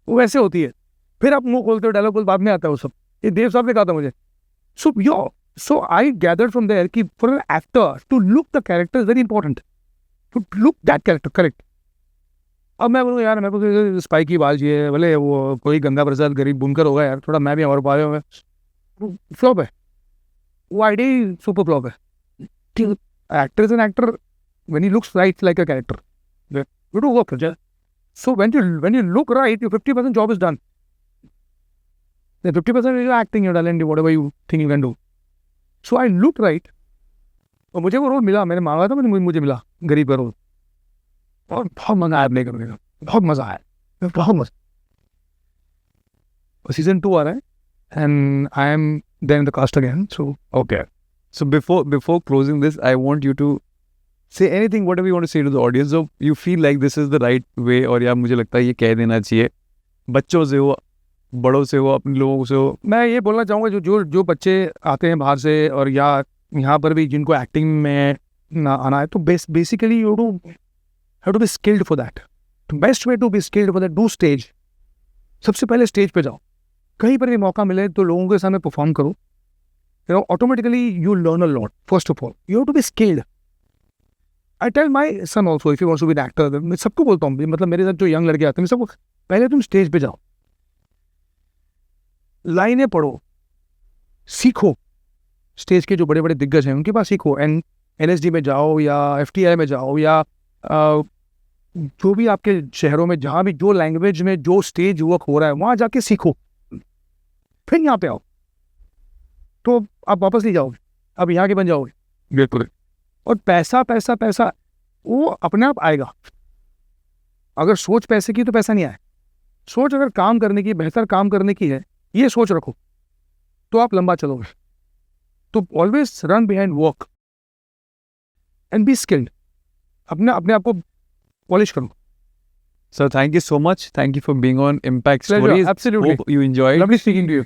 वो वैसे होती है, फिर आप मुंह खोलते हो, डायलॉग बोल, बाद में आता है वो सब। ये देव साहब ने कहा था मुझे। So I gathered from there कि for an actor to look the character is very important, to look that character correct. अब मैं बोलूँ यार मेरे को स्पाइकी बाल चाहिए, भले वो कोई गंगा प्रसाद गरीब बुनकर होगा यार, थोड़ा मैं भी हमारे पाले में फ्लॉप है वो आइडिया, सुपर फ्लॉप है। Actor is an actor when he looks right like a character, you do work. So when you look right, your 50% job is done. The 50% is your acting, your talent, whatever you think you can do. So I looked right. और मुझे वो role मिला, मैंने मांगा था, मुझे मिला गरीब का रोल, और बहुत मजा आया प्ले करने का, बहुत मजा आया, बहुत मजा। सीजन 2 आ रहा है, and I am then in the cast again. So Okay. So before closing this, I want you to say anything, whatever you want to say to the audience, so you feel like this is the right way, और यार मुझे लगता है ये कह देना चाहिए, बच्चों से हो, बड़ों से हो, अपने लोगों से हो। मैं ये बोलना चाहूँगा, जो बच्चे आते हैं बाहर से, और या यहाँ पर भी जिनको एक्टिंग में ना आना है, तो basically you do have to be skilled for that. Best way to be skilled for that, do stage. सबसे पहले स्टेज पे जाओ, कहीं पर भी मौका मिले तो लोगों के सामने परफॉर्म करो, automatically you learn a lot. First of all you have to be skilled. I tell my son also if you wants to be an actor, मैं सबको बोलता हूँ, मतलब मेरे साथ जो यंग लड़के आते हैं, मैं सबको, पहले तुम स्टेज पे जाओ, लाइनें पढ़ो, सीखो, स्टेज के जो बड़े बड़े दिग्गज हैं उनके पास सीखो, NSD में जाओ या FTI में जाओ, या जो भी आपके शहरों में जहाँ भी जो लैंग्वेज में जो स्टेज वर्क हो रहा है वहाँ जाके सीखो, फिर यहाँ पे आओ, तो आप वापस नहीं जाओगे, अब यहाँ के बन जाओगे। बिल्कुल। और पैसा पैसा पैसा वो अपने आप आएगा। अगर सोच पैसे की तो पैसा नहीं आए, सोच अगर काम करने की, बेहतर काम करने की है, ये सोच रखो, तो आप लंबा चलोगे। तो always run behind work and be skilled, अपने आप को पॉलिश करो। So thank you so much. Thank you for being on Impact Stories. Absolutely. Hope you enjoyed. Lovely speaking to you.